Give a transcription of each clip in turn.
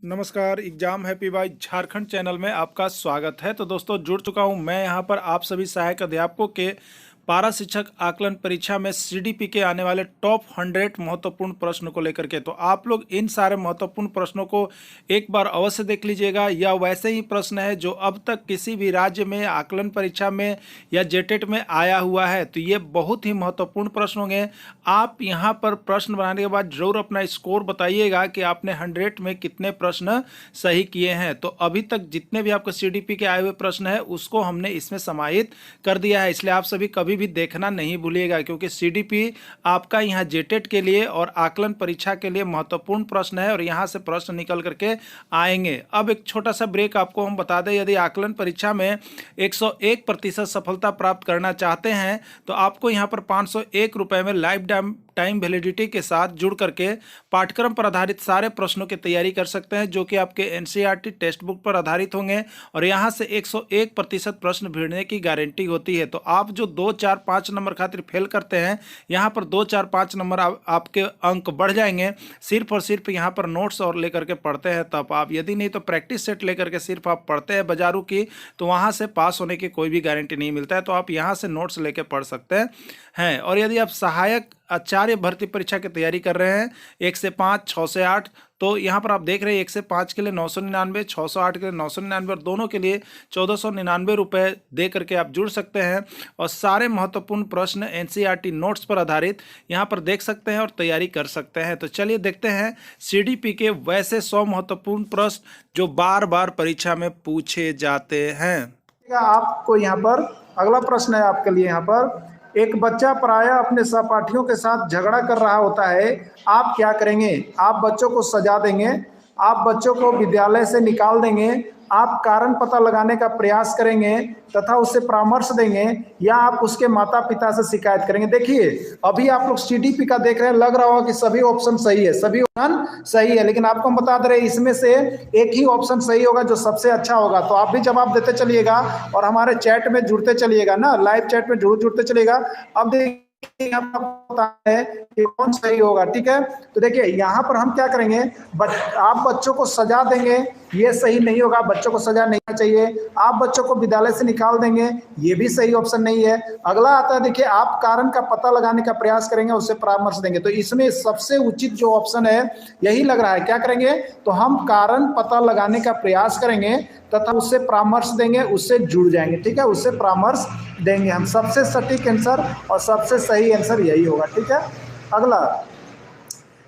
नमस्कार। Exam happy by Jharkhand channel में आपका स्वागत है। तो दोस्तों, जुड़ चुका हूं मैं यहां पर आप सभी सहायक अध्यापकों के पारा शिक्षक आकलन परीक्षा में सीडीपी के आने वाले टॉप 100 महत्वपूर्ण प्रश्न को लेकर के। तो आप लोग इन सारे महत्वपूर्ण प्रश्नों को एक बार अवश्य देख लीजिएगा। यह वैसे ही प्रश्न है जो अब तक किसी भी राज्य में आकलन परीक्षा में या जेटेट में आया हुआ है। तो ये बहुत ही महत्वपूर्ण प्रश्न होंगे। आप यहाँ पर प्रश्न बनाने के बाद जरूर अपना स्कोर बताइएगा कि आपने 100 में कितने प्रश्न सही किए हैं। तो अभी तक जितने भी आपके सीडीपी के आए हुए प्रश्न है उसको हमने इसमें समाहित कर दिया है, इसलिए आप सभी कभी भी देखना नहीं भूलिएगा, क्योंकि सीडीपी आपका यहाँ जेटेट के लिए और आकलन परीक्षा के लिए महत्वपूर्ण प्रश्न है और यहाँ से प्रश्न निकल करके आएंगे। अब एक छोटा सा ब्रेक आपको हम बता दें, यदि आकलन परीक्षा में 101% सफलता प्राप्त करना चाहते हैं तो आपको यहाँ पर 501 रुपये में लाइफ टाइम वैलिडिटी के साथ जुड़ करके पाठ्यक्रम पर आधारित सारे प्रश्नों की तैयारी कर सकते हैं, जो कि आपके एनसीईआरटी टेक्स्ट बुक पर आधारित होंगे और यहाँ से 101% प्रश्न भिड़ने की गारंटी होती है। तो आप जो 2, 4, 5 नंबर खातिर फेल करते हैं, यहाँ पर 2, 4, 5 नंबर आपके अंक बढ़ जाएंगे सिर्फ और सिर्फ यहाँ पर नोट्स और लेकर के पढ़ते हैं तब आप, यदि नहीं तो प्रैक्टिस सेट लेकर के सिर्फ आप पढ़ते हैं बाजारू की, तो वहाँ से पास होने की कोई भी गारंटी नहीं मिलता है। तो आप यहाँ से नोट्स लेके पढ़ सकते हैं। और यदि आप सहायक आचार्य भर्ती परीक्षा की तैयारी कर रहे हैं 1 से 5, 6 से 8, तो यहाँ पर आप देख रहे हैं 1 से 5 के लिए 999, 6 से 8 के लिए 999 और दोनों के लिए 1499 रुपये दे करके आप जुड़ सकते हैं और सारे महत्वपूर्ण प्रश्न एनसीईआरटी नोट्स पर आधारित यहाँ पर देख सकते हैं और तैयारी कर सकते हैं। तो चलिए देखते हैं सीडीपी के वैसे 100 महत्वपूर्ण प्रश्न जो बार बार परीक्षा में पूछे जाते हैं। आपको यहाँ पर अगला प्रश्न है आपके लिए। यहाँ पर एक बच्चा प्रायः अपने सहपाठियों के साथ झगड़ा कर रहा होता है, आप क्या करेंगे? आप बच्चों को सजा देंगे, आप बच्चों को विद्यालय से निकाल देंगे, आप कारण पता लगाने का प्रयास करेंगे तथा उसे परामर्श देंगे, या आप उसके माता पिता से शिकायत करेंगे। देखिए, अभी आप लोग सीडीपी का देख रहे हैं, लग रहा होगा कि सभी ऑप्शन सही है, सभी ऑप्शन सही है, लेकिन आपको हम बता दे रहे हैं इसमें से एक ही ऑप्शन सही होगा जो सबसे अच्छा होगा। तो आप भी जवाब देते चलिएगा और हमारे चैट में जुड़ते चलिएगा ना, लाइव चैट में जुड़ते चलिएगा। अब देखिए है कि कौन सही होगा, ठीक है। तो देखिए यहाँ पर हम क्या करेंगे, आप बच्चों को सजा देंगे, ये सही नहीं होगा, बच्चों को सजा नहीं चाहिए। आप बच्चों को विद्यालय से निकाल देंगे, ये भी सही ऑप्शन नहीं है। अगला आता है, देखिए, आप कारण का पता लगाने का प्रयास करेंगे, उससे परामर्श देंगे। तो इसमें सबसे उचित जो ऑप्शन है यही लग रहा है। क्या करेंगे? तो हम कारण पता लगाने का प्रयास करेंगे तथा उससे परामर्श देंगे, उससे जुड़ जाएंगे, ठीक है, उससे परामर्श देंगे हम। सबसे सटीक आंसर और सबसे सही आंसर यही होगा, ठीक है। अगला,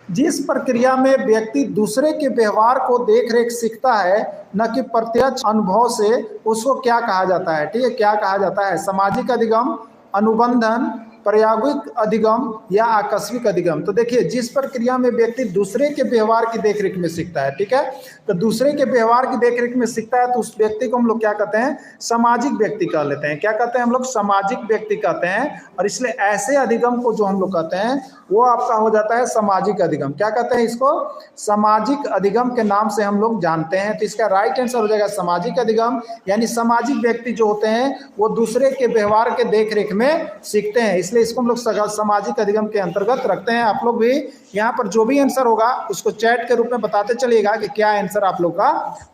जिस प्रक्रिया में व्यक्ति दूसरे के व्यवहार को देख रेख सीखता है न कि प्रत्यक्ष अनुभव से, उसको क्या कहा जाता है? ठीक है, क्या कहा जाता है? सामाजिक अधिगम, अनुबंधन, प्रायोगिक अधिगम या आकस्मिक अधिगम। तो देखिए, जिस प्रक्रिया में व्यक्ति दूसरे के व्यवहार की देखरेख में सीखता है, ठीक है, तो दूसरे के व्यवहार की देखरेख में सीखता है तो उस व्यक्ति को हम लोग क्या कहते हैं? सामाजिक व्यक्ति कह लेते हैं। क्या कहते हैं हम लोग? सामाजिक व्यक्ति कहते हैं। और इसलिए ऐसे अधिगम को जो हम लोग कहते हैं वो आपका हो जाता है सामाजिक अधिगम। क्या कहते हैं इसको? सामाजिक अधिगम के नाम से हम लोग जानते हैं। तो इसका राइट आंसर हो जाएगा सामाजिक अधिगम, यानी सामाजिक व्यक्ति जो होते हैं वो दूसरे के व्यवहार के देखरेख में सीखते हैं, इसलिए इसको हम लोग सामाजिक अधिगम के अंतर्गत रखते हैं। आप लोग भी यहाँ पर जो भी आंसर होगा उसको चैट के रूप में बताते चलिएगा कि क्या आंसर आप लोग का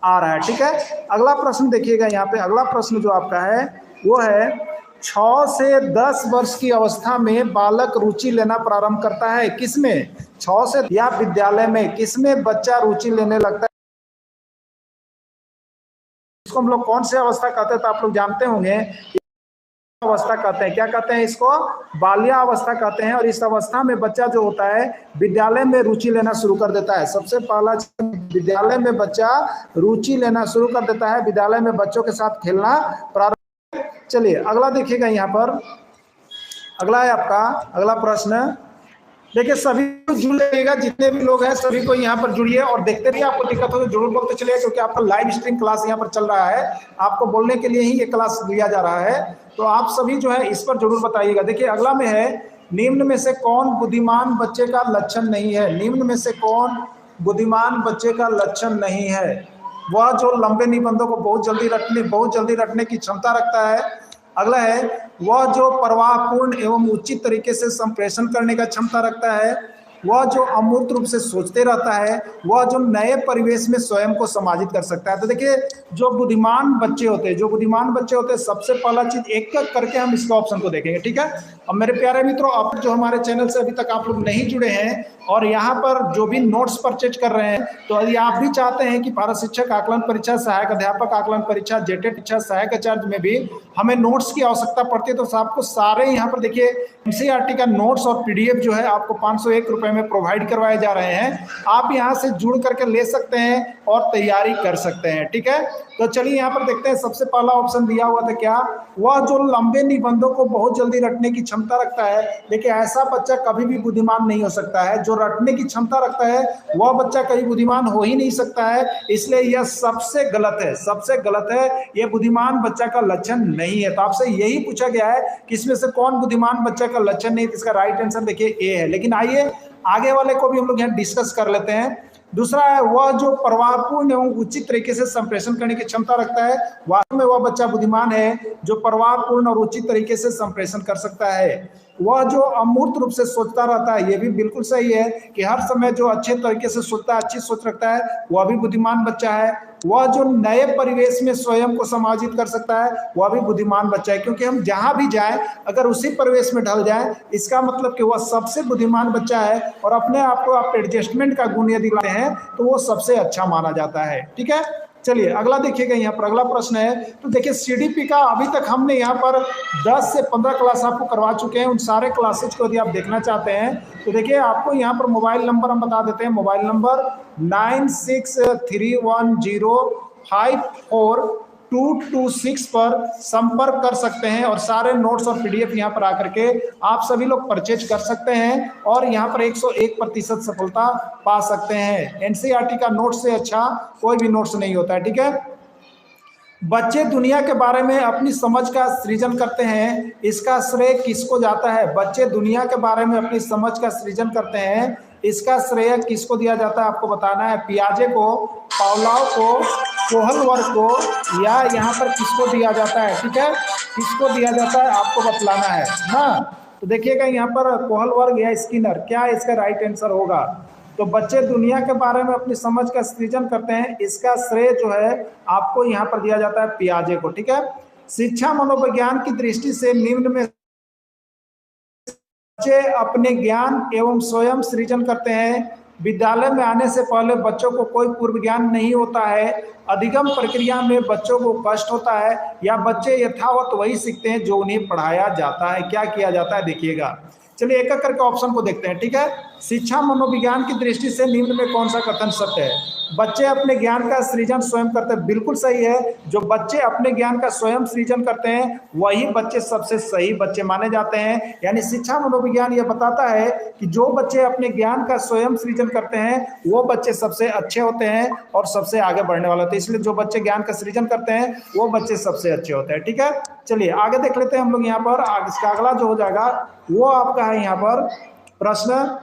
आ रहा है, ठीक है। अगला प्रश्न देखिएगा, यहाँ पे अगला प्रश्न जो आपका है वो है 6 से 10 वर्ष की अवस्था में बालक रुचि लेना प्रारंभ करता है। किसमें? 6 से या विद्यालय में किसमें बच्चा रुचि लेने लगता है? इसको हम लोग कौन सी अवस्था कहते हैं? तो आप लोग जानते होंगे, अवस्था कहते हैं। क्या कहते हैं इसको? बाल्यावस्था कहते हैं। और इस अवस्था में बच्चा जो होता है विद्यालय में रुचि लेना शुरू कर देता है। सबसे पहला, विद्यालय में बच्चा रुचि लेना शुरू कर देता है, विद्यालय में बच्चों के साथ खेलना प्रारंभ। चलिए अगला देखिएगा, यहाँ पर अगला है आपका अगला प्रश्न। देखिए, सभी जुड़िएगा, जितने भी लोग हैं सभी को यहाँ पर जुड़िए और देखते रहिए। आपको दिक्कत हो तो जरूर बोलते चलिए, क्योंकि आपका लाइव स्ट्रीम क्लास यहाँ पर चल रहा है, आपको बोलने के लिए ही ये क्लास लिया जा रहा है। तो आप सभी जो है इस पर जरूर बताइएगा। देखिए अगला में है, निम्न में से कौन बुद्धिमान बच्चे का लक्षण नहीं है? निम्न में से कौन बुद्धिमान बच्चे का लक्षण नहीं है? वह जो लंबे निबंधों को बहुत जल्दी रटने की क्षमता रखता है। अगला है, वह जो प्रवाहपूर्ण एवं उचित तरीके से संप्रेषण करने का क्षमता रखता है। वह जो अमूर्त रूप से सोचते रहता है, वह जो नए परिवेश में स्वयं को समाजित कर सकता है। तो देखिए जो बुद्धिमान बच्चे होते हैं, सबसे पहला चीज एक एक करके हम इसके ऑप्शन को देखेंगे, ठीक है। अब मेरे प्यारे मित्रों, अब जो हमारे चैनल से अभी तक आप लोग नहीं जुड़े हैं और यहाँ पर जो भी नोट्स परचेज कर रहे हैं, तो यदि आप भी चाहते हैं कि पारा शिक्षक आकलन परीक्षा, सहायक अध्यापक आकलन परीक्षा, जेटेट परीक्षा, सहायक आचार्य में भी हमें नोट्स की आवश्यकता पड़ती है, तो आपको सारे यहाँ पर देखिए एनसीईआरटी का नोट्स और पीडीएफ जो है आपको 501 रुपए में प्रोवाइड करवाए जा रहे हैं। आप यहाँ से जुड़ करके ले सकते हैं और तैयारी कर सकते हैं, ठीक है। तो चलिए यहाँ पर देखते हैं, सबसे पहला ऑप्शन दिया हुआ था क्या, वह जो लंबे निबंधों को बहुत जल्दी रटने की क्षमता रखता है। देखिए ऐसा बच्चा कभी भी बुद्धिमान नहीं हो सकता है। जो रटने की क्षमता रखता है वह बच्चा कभी बुद्धिमान हो ही नहीं सकता है, इसलिए यह सबसे गलत है, सबसे गलत है। यह बुद्धिमान बच्चा का लक्षण नहीं है। तो आपसे यही पूछा गया है कि इसमें से कौन बुद्धिमान बच्चा का लक्षण नहीं है, तो इसका राइट आंसर देखिए ए है। लेकिन आइए आगे वाले को भी हम लोग यहाँ डिस्कस कर लेते हैं। दूसरा है, वह जो प्रवाहपूर्ण एवं उचित तरीके से संप्रेषण करने की क्षमता रखता है। वास्तव में वह बच्चा बुद्धिमान है जो प्रवाहपूर्ण और उचित तरीके से संप्रेषण कर सकता है। वह जो अमूर्त रूप से सोचता रहता है, यह भी बिल्कुल सही है कि हर समय जो अच्छे तरीके से सोचता है, अच्छी सोच रखता है, वह भी बुद्धिमान बच्चा है। वह जो नए परिवेश में स्वयं को समाजित कर सकता है, वह भी बुद्धिमान बच्चा है, क्योंकि हम जहां भी जाएं अगर उसी परिवेश में ढल जाएं, इसका मतलब कि वह सबसे बुद्धिमान बच्चा है। और अपने आप को आप एडजस्टमेंट का गुण यदि लाते हैं तो वो सबसे अच्छा माना जाता है, ठीक है। चलिए अगला देखिएगा, यहाँ पर अगला प्रश्न है। तो देखिए सीडीपी का अभी तक हमने यहाँ पर 10 से 15 क्लास आपको करवा चुके हैं। उन सारे क्लासेज को यदि आप देखना चाहते हैं तो देखिए आपको यहाँ पर मोबाइल नंबर हम बता देते हैं। मोबाइल नंबर 9631054226 पर संपर्क कर सकते हैं और सारे नोट्स और पीडीएफ यहाँ पर आकर के आप सभी लोग परचेज कर सकते हैं और यहाँ पर 101% सफलता पा सकते हैं। एनसीईआरटी का नोट्स से अच्छा कोई भी नोट्स नहीं होता है, ठीक है। बच्चे दुनिया के बारे में अपनी समझ का सृजन करते हैं, इसका श्रेय किसको जाता है। बच्चे दुनिया के बारे में अपनी समझ का सृजन करते हैं, इसका श्रेय किसको दिया जाता है, आपको बताना है। पियाजे को, पावलोव को, कोहलवर्ग को, या यहाँ पर किसको दिया जाता है, ठीक है, किसको दिया जाता है आपको बतलाना है ना। तो देखिएगा यहाँ पर कोहलवर्ग या स्किनर, क्या इसका राइट आंसर होगा। तो बच्चे दुनिया के बारे में अपनी समझ का सृजन करते हैं, इसका श्रेय जो है आपको यहाँ पर दिया जाता है पियाजे को, ठीक है। शिक्षा मनोविज्ञान की दृष्टि से निम्न में बच्चे अपने ज्ञान एवं स्वयं सृजन करते हैं। विद्यालय में आने से पहले बच्चों को कोई पूर्व ज्ञान नहीं होता है। अधिगम प्रक्रिया में बच्चों को कष्ट होता है, या बच्चे यथावत वही सीखते हैं जो उन्हें पढ़ाया जाता है। क्या किया जाता है देखिएगा। चलिए एक एक करके ऑप्शन को देखते हैं, ठीक है। शिक्षा मनोविज्ञान की दृष्टि से निम्न में कौन सा कथन सत्य है। बच्चे अपने ज्ञान का सृजन स्वयं करते हैं, बिल्कुल सही है। जो बच्चे अपने ज्ञान का स्वयं सृजन करते हैं वही बच्चे सबसे सही बच्चे माने जाते हैं। यानी शिक्षा मनोविज्ञान यह बताता है कि जो बच्चे अपने ज्ञान का स्वयं सृजन करते हैं वो बच्चे सबसे अच्छे होते हैं और सबसे आगे बढ़ने वाले होते हैं। इसलिए जो बच्चे ज्ञान का सृजन करते हैं वो बच्चे सबसे अच्छे होते हैं, ठीक है। चलिए आगे देख लेते हैं हम लोग। यहाँ पर इसका अगला जो हो जाएगा वो आपका है यहाँ पर प्रश्न,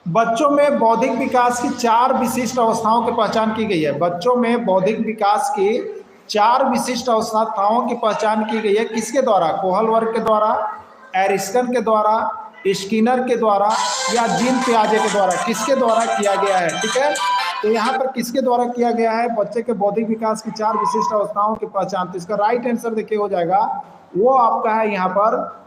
बच्चों में बौद्धिक विकास की 4 विशिष्ट अवस्थाओं की पहचान की गई है। बच्चों में बौद्धिक विकास की 4 विशिष्ट अवस्थाओं की पहचान की गई है, किसके द्वारा, कोहलवर्ग के द्वारा, एरिस्टन के द्वारा, स्किनर के द्वारा, या जीन पियाजे के द्वारा। किसके द्वारा किया गया है, ठीक है। तो यहाँ पर किसके द्वारा किया गया है, बच्चे के बौद्धिक विकास की 4 विशिष्ट अवस्थाओं की पहचान। तो इसका राइट आंसर देखिए हो जाएगा वो आपका है यहाँ पर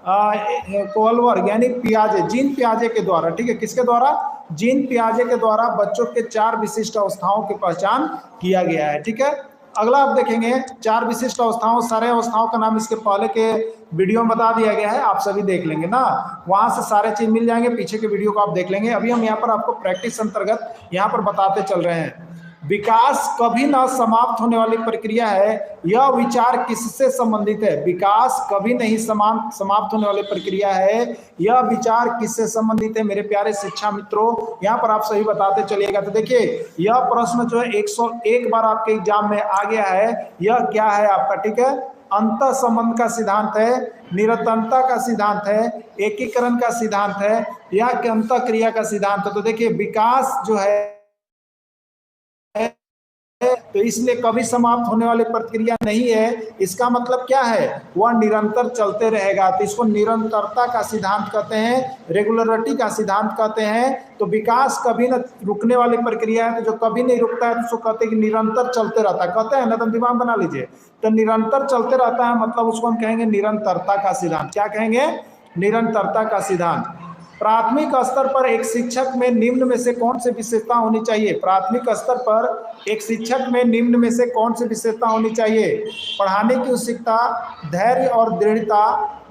कोहलवर्ग यानी पियाजे, जीन पियाजे के द्वारा, ठीक है। किसके द्वारा, जीन पियाजे के द्वारा बच्चों के 4 विशिष्ट अवस्थाओं की पहचान किया गया है, ठीक है। अगला आप देखेंगे 4 विशिष्ट अवस्थाओं, सारे अवस्थाओं का नाम इसके पहले के वीडियो में बता दिया गया है, आप सभी देख लेंगे ना, वहां से सारे चीज मिल जाएंगे, पीछे के वीडियो को आप देख लेंगे। अभी हम यहाँ पर आपको प्रैक्टिस अंतर्गत यहाँ पर बताते चल रहे हैं। विकास कभी न समाप्त होने वाली प्रक्रिया है, यह विचार किससे संबंधित है। विकास कभी नहीं समाप्त होने वाली प्रक्रिया है, यह विचार किससे संबंधित है। मेरे प्यारे शिक्षा मित्रों, यहाँ पर आप सही बताते चलिएगा। तो देखिए यह प्रश्न जो है 101 बार आपके एग्जाम में आ गया है। यह क्या है आपका, ठीक है, अंत संबंध का सिद्धांत है, निरंतरता का सिद्धांत है, एकीकरण का सिद्धांत है, या अंत क्रिया का सिद्धांत है। तो देखिए विकास जो है तो इसलिए कभी समाप्त होने वाली प्रक्रिया नहीं है। इसका मतलब क्या है, वह निरंतर चलते रहेगा। तो इसको निरंतरता का सिद्धांत कहते हैं, रेगुलरिटी का सिद्धांत कहते हैं। तो विकास कभी न रुकने वाली प्रक्रिया है, तो जो कभी नहीं रुकता है तो उसको कहते हैं कि निरंतर चलते रहता है, कहते हैं ना, तो दिमाग बना लीजिए। तो निरंतर चलते रहता है मतलब उसको हम कहेंगे निरंतरता का सिद्धांत। क्या कहेंगे, निरंतरता का सिद्धांत। प्राथमिक स्तर पर एक शिक्षक में निम्न में से कौन सी विशेषता होनी चाहिए, प्राथमिक स्तर पर एक शिक्षक में निम्न में से कौन सी विशेषता होनी चाहिए, पढ़ाने की उत्सुकता, धैर्य और दृढ़ता,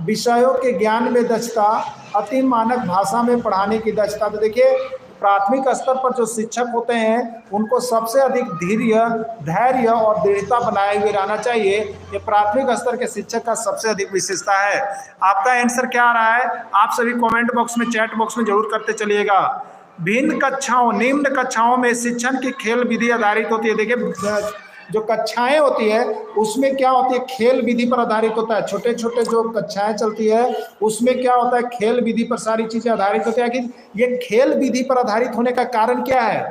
विषयों के ज्ञान में दक्षता, अति मानक भाषा में पढ़ाने की दक्षता। तो देखिए प्राथमिक स्तर पर जो शिक्षक होते हैं उनको सबसे अधिक धैर्य और दृढ़ता बनाए हुए रहना चाहिए। ये प्राथमिक स्तर के शिक्षक का सबसे अधिक विशेषता है। आपका आंसर क्या आ रहा है, आप सभी कमेंट बॉक्स में, चैट बॉक्स में जरूर करते चलिएगा। निम्न कक्षाओं में शिक्षण की खेल विधि आधारित होती है। देखिए जो कक्षाएं होती है उसमें क्या होती है, खेल विधि पर आधारित होता है। छोटे छोटे जो कक्षाएं चलती है उसमें क्या होता है, खेल विधि पर सारी चीजें आधारित होती है। कि ये खेल विधि पर आधारित होने का कारण क्या है,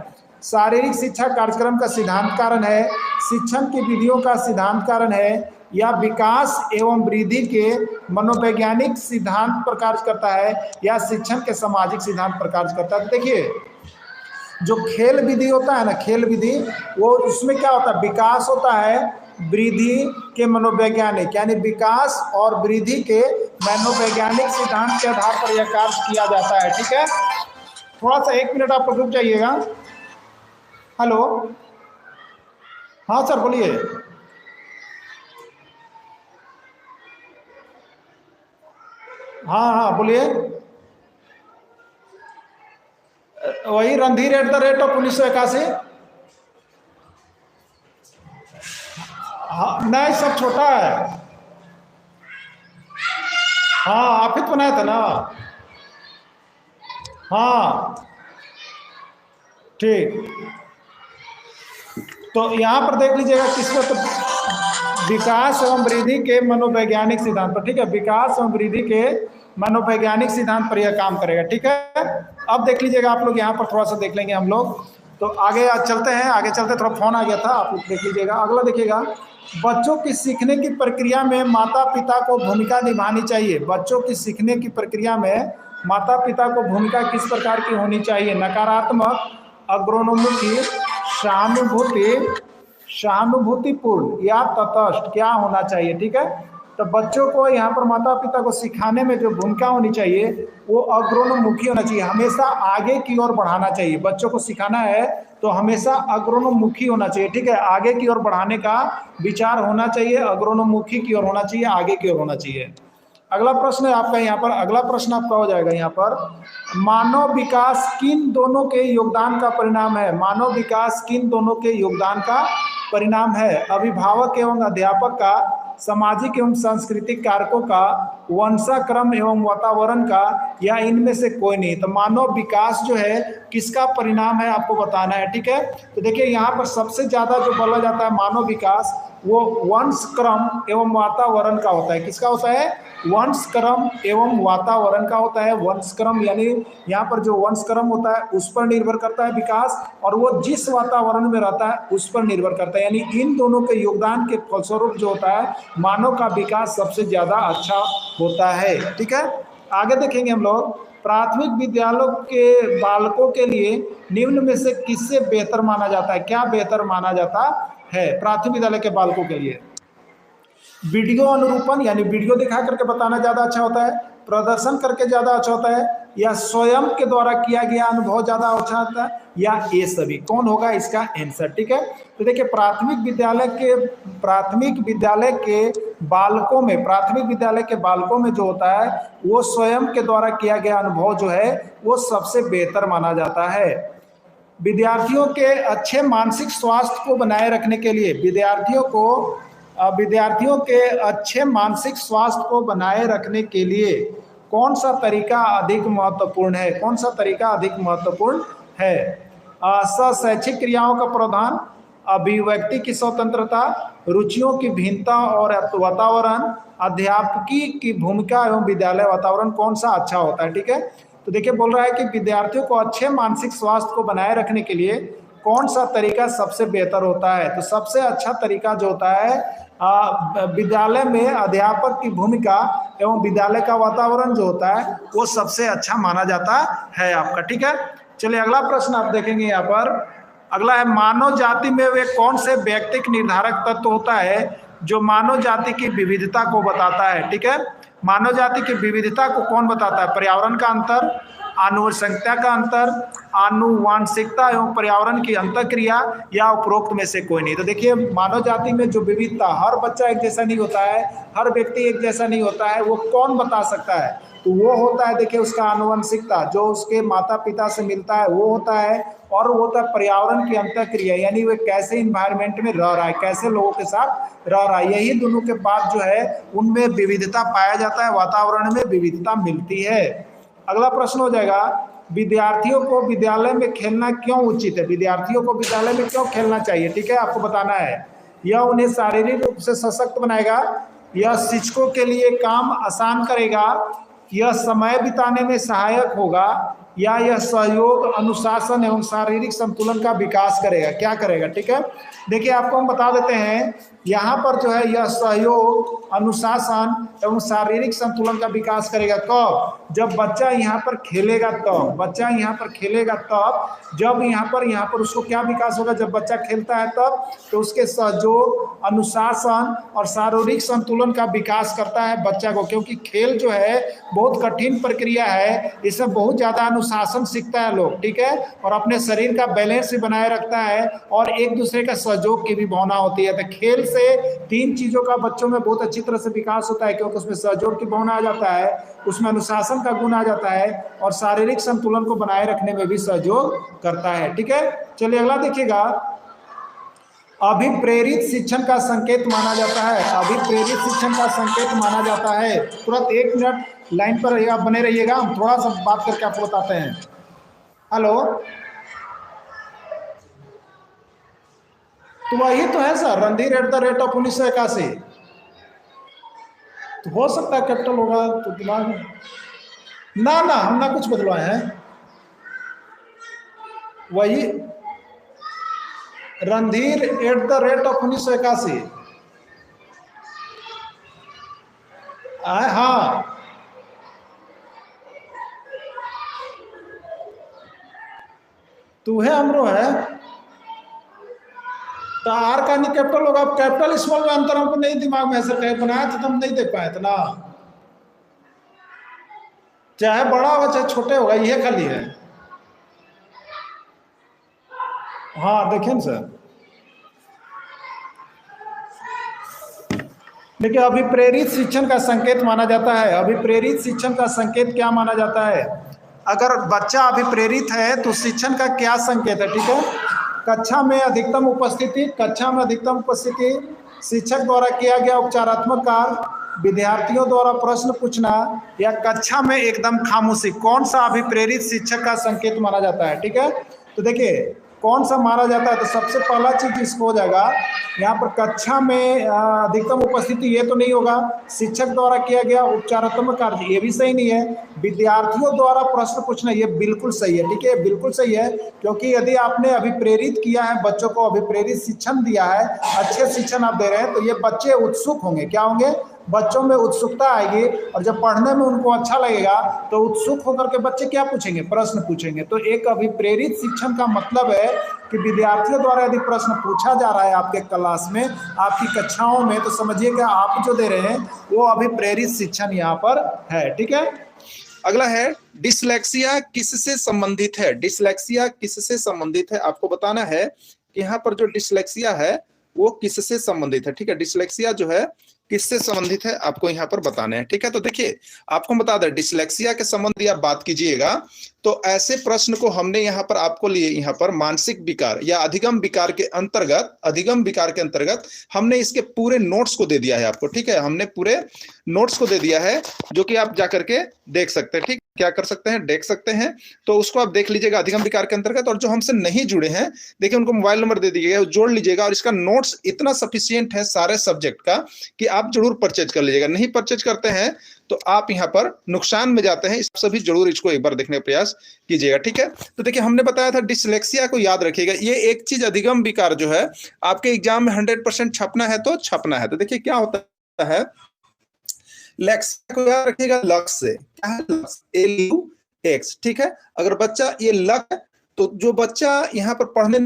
शारीरिक शिक्षा कार्यक्रम का सिद्धांत कारण है, शिक्षण की विधियों का सिद्धांत कारण है, या विकास एवं वृद्धि के मनोवैज्ञानिक सिद्धांत पर कार्य करता है, या शिक्षण के सामाजिक सिद्धांत पर कार्य करता है। देखिए जो खेल विधि होता है ना, खेल विधि, वो उसमें क्या होता है, विकास होता है, वृद्धि के मनोवैज्ञानिक, यानी विकास और वृद्धि के मनोवैज्ञानिक सिद्धांत के आधार पर यह कार्य किया जाता है। ठीक है, थोड़ा सा 1 मिनट आप रुक जाइएगा। हेलो, हाँ सर बोलिए। हाँ हाँ बोलिए। वही रणधीर@1981। हाँ नहीं, सब छोटा है। हाँ आप ही तो बनाया था ना। हाँ ठीक, तो यहाँ पर देख लीजिएगा किसमें, तो विकास एवं वृद्धि के मनोवैज्ञानिक सिद्धांत पर। ठीक है, विकास एवं वृद्धि के मनोवैज्ञानिक सिद्धांत पर यह काम करेगा। ठीक है, अब देख लीजिएगा आप लोग, यहाँ पर थोड़ा सा देख लेंगे हम लोग। तो आगे चलते हैं, आगे चलते, थोड़ा फोन आ गया था, आप लोग देख लीजिएगा। अगला देखिएगा, बच्चों की सीखने की प्रक्रिया में माता पिता को भूमिका निभानी चाहिए। बच्चों की सीखने की प्रक्रिया में माता पिता को भूमिका किस प्रकार की होनी चाहिए, नकारात्मक, अग्रणोन्मुखी, सहानुभूतिपूर्ण या तटस्थ, क्या होना चाहिए। ठीक है, तो बच्चों को यहाँ पर माता पिता को सिखाने में जो भूमिका होनी चाहिए वो अग्रणोन्मुखी होना चाहिए, हमेशा आगे की ओर बढ़ाना चाहिए। बच्चों को सिखाना है तो हमेशा अग्रणोन्मुखी होना चाहिए। ठीक है, आगे की ओर बढ़ाने का विचार होना चाहिए, अग्रणोन्मुखी की ओर होना चाहिए, आगे की ओर होना चाहिए। अगला प्रश्न है आपका, यहाँ पर अगला प्रश्न आपका हो जाएगा यहाँ पर, मानव विकास किन दोनों के योगदान का परिणाम है। मानव विकास किन दोनों के योगदान का परिणाम है, अभिभावक एवं अध्यापक का, सामाजिक एवं सांस्कृतिक कारकों का, वंशाक्रम एवं वातावरण का, या इनमें से कोई नहीं। तो मानव विकास जो है किसका परिणाम है आपको बताना है। ठीक है, तो देखिए यहाँ पर सबसे ज्यादा जो बोला जाता है मानव विकास, वो वंशक्रम एवं वातावरण का होता है। किसका होता है, वंशक्रम एवं वातावरण का होता है। वंशक्रम यानी यहाँ पर जो वंशक्रम होता है उस पर निर्भर करता है विकास, और वो जिस वातावरण में रहता है उस पर निर्भर करता है। यानी इन दोनों के योगदान के फलस्वरूप जो होता है मानव का विकास सबसे ज्यादा अच्छा होता है। ठीक है, आगे देखेंगे हम लोग, प्राथमिक विद्यालयों के बालकों के लिए निम्न में से किससे बेहतर माना जाता है, क्या बेहतर माना जाता है प्राथमिक विद्यालय के बालकों के लिए। वीडियो अनुरूपण, यानी वीडियो दिखा करके बताना ज़्यादा अच्छा होता है, प्रदर्शन करके ज़्यादा अच्छा होता है, या स्वयं के द्वारा किया गया अनुभव ज़्यादा अच्छा होता है, या ये सभी। कौन होगा इसका आंसर। ठीक है, तो देखिए प्राथमिक विद्यालय के बालकों में जो होता है वो स्वयं के द्वारा किया गया अनुभव जो है वो सबसे बेहतर माना जाता है। विद्यार्थियों के अच्छे मानसिक स्वास्थ्य को बनाए रखने के लिए, विद्यार्थियों के अच्छे मानसिक स्वास्थ्य को बनाए रखने के लिए कौन सा तरीका अधिक महत्वपूर्ण है, कौन सा तरीका अधिक महत्वपूर्ण है। शैक्षिक क्रियाओं का प्रावधान, अभिव्यक्ति की स्वतंत्रता, रुचियों की भिन्नता और वातावरण, अध्यापकी की भूमिका एवं विद्यालय वातावरण, कौन सा अच्छा होता है। ठीक है, तो देखिए बोल रहा है कि विद्यार्थियों को अच्छे मानसिक स्वास्थ्य को बनाए रखने के लिए कौन सा तरीका सबसे बेहतर होता है? तो सबसे अच्छा तरीका जो होता है विद्यालय में अध्यापक की भूमिका एवं विद्यालय का वातावरण जो होता है वो सबसे अच्छा माना जाता है आपका। ठीक है, चलिए अगला प्रश्न आप देखेंगे यहाँ पर। अगला है, मानव जाति में वे कौन से व्यक्तिक निर्धारक तत्व होता है जो मानव जाति की विविधता को बताता है? ठीक है, मानव जाति की विविधता को कौन बताता है? पर्यावरण का अंतर, आनुवंशिकता का अंतर, आनुवांशिकता एवं पर्यावरण की अंतःक्रिया, या उपरोक्त में से कोई नहीं। तो देखिए, मानव जाति में जो विविधता, हर बच्चा एक जैसा नहीं होता है, हर व्यक्ति एक जैसा नहीं होता है, वो कौन बता सकता है? तो वो होता है, देखिए, उसका आनुवंशिकता, जो उसके माता पिता से मिलता है वो होता है, और वो होता है पर्यावरण की अंतःक्रिया, यानी वे कैसे इन्वायरमेंट में रह रहा है, कैसे लोगों के साथ रह रहा है। यही दोनों के बाद जो है उनमें विविधता पाया जाता है, वातावरण में विविधता मिलती है। अगला प्रश्न हो जाएगा, विद्यार्थियों को विद्यालय में खेलना क्यों उचित है? विद्यार्थियों को विद्यालय में क्यों खेलना चाहिए? ठीक है, आपको बताना है। यह उन्हें शारीरिक रूप से सशक्त बनाएगा, यह शिक्षकों के लिए काम आसान करेगा, यह समय बिताने में सहायक होगा, या यह सहयोग, अनुशासन एवं शारीरिक संतुलन का विकास करेगा। क्या करेगा? ठीक है, देखिए आपको हम बता देते हैं, यहाँ पर जो है यह सहयोग, अनुशासन एवं शारीरिक संतुलन का विकास करेगा। कब? जब बच्चा यहाँ पर खेलेगा तब। बच्चा यहाँ पर खेलेगा तब, जब यहाँ पर उसको क्या विकास होगा? जब बच्चा खेलता है तब तो उसके सहयोग, अनुशासन और शारीरिक संतुलन का विकास करता है बच्चा को, क्योंकि खेल जो है बहुत कठिन प्रक्रिया है, इसमें बहुत ज़्यादा अनुशासन सीखता है लोग। ठीक है, और अपने शरीर का बैलेंस भी बनाए रखता है, और एक दूसरे का सहयोग की भी भावना होती है। तो खेल से तीन चीज़ों का बच्चों में बहुत अच्छी तरह से विकास होता है, क्योंकि उसमें सहयोग की भावना आ जाता है, उसमें अनुशासन का गुण आ जाता है, और शारीरिक संतुलन को बनाए रखने में भी सहयोग करता है। ठीक है, चलिए अगला देखिएगा, अभिप्रेरित शिक्षण का संकेत माना जाता है। अभिप्रेरित शिक्षण का संकेत माना जाता है। तुरंत 1 मिनट लाइन पर रहिएगा, बने रहिएगा, हम थोड़ा सा बात करके आपको बताते हैं। हेलो, तो वही तो है सर, रणधीर @1981। तो हो सकता है कैपिटल होगा, तो दिमाग ना हम ना कुछ बदलवाए हैं, वही रणधीर @1981। हाँ, तो है हमरो है, तो आर का नहीं कैपिटल होगा। कैपिटल स्मॉल में अंतर हमको नहीं दिमाग में ऐसे कहे बनाया तो हम नहीं देख पाए इतना, चाहे बड़ा होगा चाहे छोटे होगा, ये खाली है। हाँ देखिए ना सर, देखिए, अभिप्रेरित शिक्षण का संकेत माना जाता है। अभिप्रेरित शिक्षण का संकेत क्या माना जाता है? अगर बच्चा अभिप्रेरित है तो शिक्षण का क्या संकेत है? ठीक है, कक्षा में अधिकतम उपस्थिति, शिक्षक द्वारा किया गया उपचारात्मक कार्य, विद्यार्थियों द्वारा प्रश्न पूछना, या कक्षा में एकदम खामोशी, कौन सा अभिप्रेरित शिक्षक का संकेत माना जाता है? ठीक है, तो देखिए कौन सा माना जाता है, तो सबसे पहला चीज इसको हो जाएगा यहाँ पर, कक्षा में अधिकतम उपस्थिति, ये तो नहीं होगा। शिक्षक द्वारा किया गया उपचारात्मक कार्य, ये भी सही नहीं है। विद्यार्थियों द्वारा प्रश्न पूछना, ये बिल्कुल सही है। ठीक है, बिल्कुल सही है, क्योंकि यदि आपने अभिप्रेरित किया है, बच्चों को अभिप्रेरित शिक्षण दिया है, अच्छे शिक्षण आप दे रहे हैं, तो ये बच्चे उत्सुक होंगे। क्या होंगे? बच्चों में उत्सुकता आएगी, और जब पढ़ने में उनको अच्छा लगेगा तो उत्सुक होकर के बच्चे क्या पूछेंगे? प्रश्न पूछेंगे। तो एक अभिप्रेरित शिक्षण का मतलब है कि विद्यार्थियों द्वारा यदि प्रश्न पूछा जा रहा है आपके क्लास में, आपकी कक्षाओं में, तो समझिए कि आप जो दे रहे हैं वो अभिप्रेरित शिक्षण यहाँ पर है। ठीक है, अगला है, डिसलेक्सिया किससे संबंधित है? डिसलेक्सिया किससे संबंधित है? आपको बताना है कि यहाँ पर जो डिसलेक्सिया है वो किससे संबंधित है। ठीक है, डिसलेक्सिया जो है किससे संबंधित है आपको यहाँ पर बताने हैं। ठीक है, तो देखिए आपको बता दें, डिसलेक्सिया के संबंध आप बात कीजिएगा तो ऐसे प्रश्न को हमने यहाँ पर आपको लिए, यहाँ पर मानसिक विकार या अधिगम विकार के अंतर्गत हमने इसके पूरे नोट्स को दे दिया है आपको। ठीक है, हमने पूरे नोट्स को दे दिया है, जो कि आप जाकर के देख सकते हैं। ठीक, क्या कर सकते हैं? देख सकते हैं, तो उसको आप देख लीजिएगा अधिगम विकार के अंतर्गत। और जो हमसे नहीं जुड़े हैं, देखिए उनको मोबाइल नंबर दे दीजिएगा, जोड़ लीजिएगा। और इसका नोट्स इतना सफिशियंट है सारे सब्जेक्ट का कि आप जरूर परचेज कर लीजिएगा। नहीं परचेज करते हैं तो आप यहाँ पर नुकसान में जाते हैं। इस सभी जरूर इसको एक बार देखने का प्रयास कीजिएगा, ठीक है। तो देखिए हमने बताया था डिसलेक्सिया को याद रखिएगा। ये एक चीज अधिगम विकार जो है आपके एग्जाम में 100% छपना है तो छपना है। तो देखिए क्या होता है, लेक्सिया को याद रखिएगा लक्स से। क्या है लक्स? LUX, ठीक है। अगर बच्चा ये लक है तो जो बच्चा यहाँ पर पढ़ने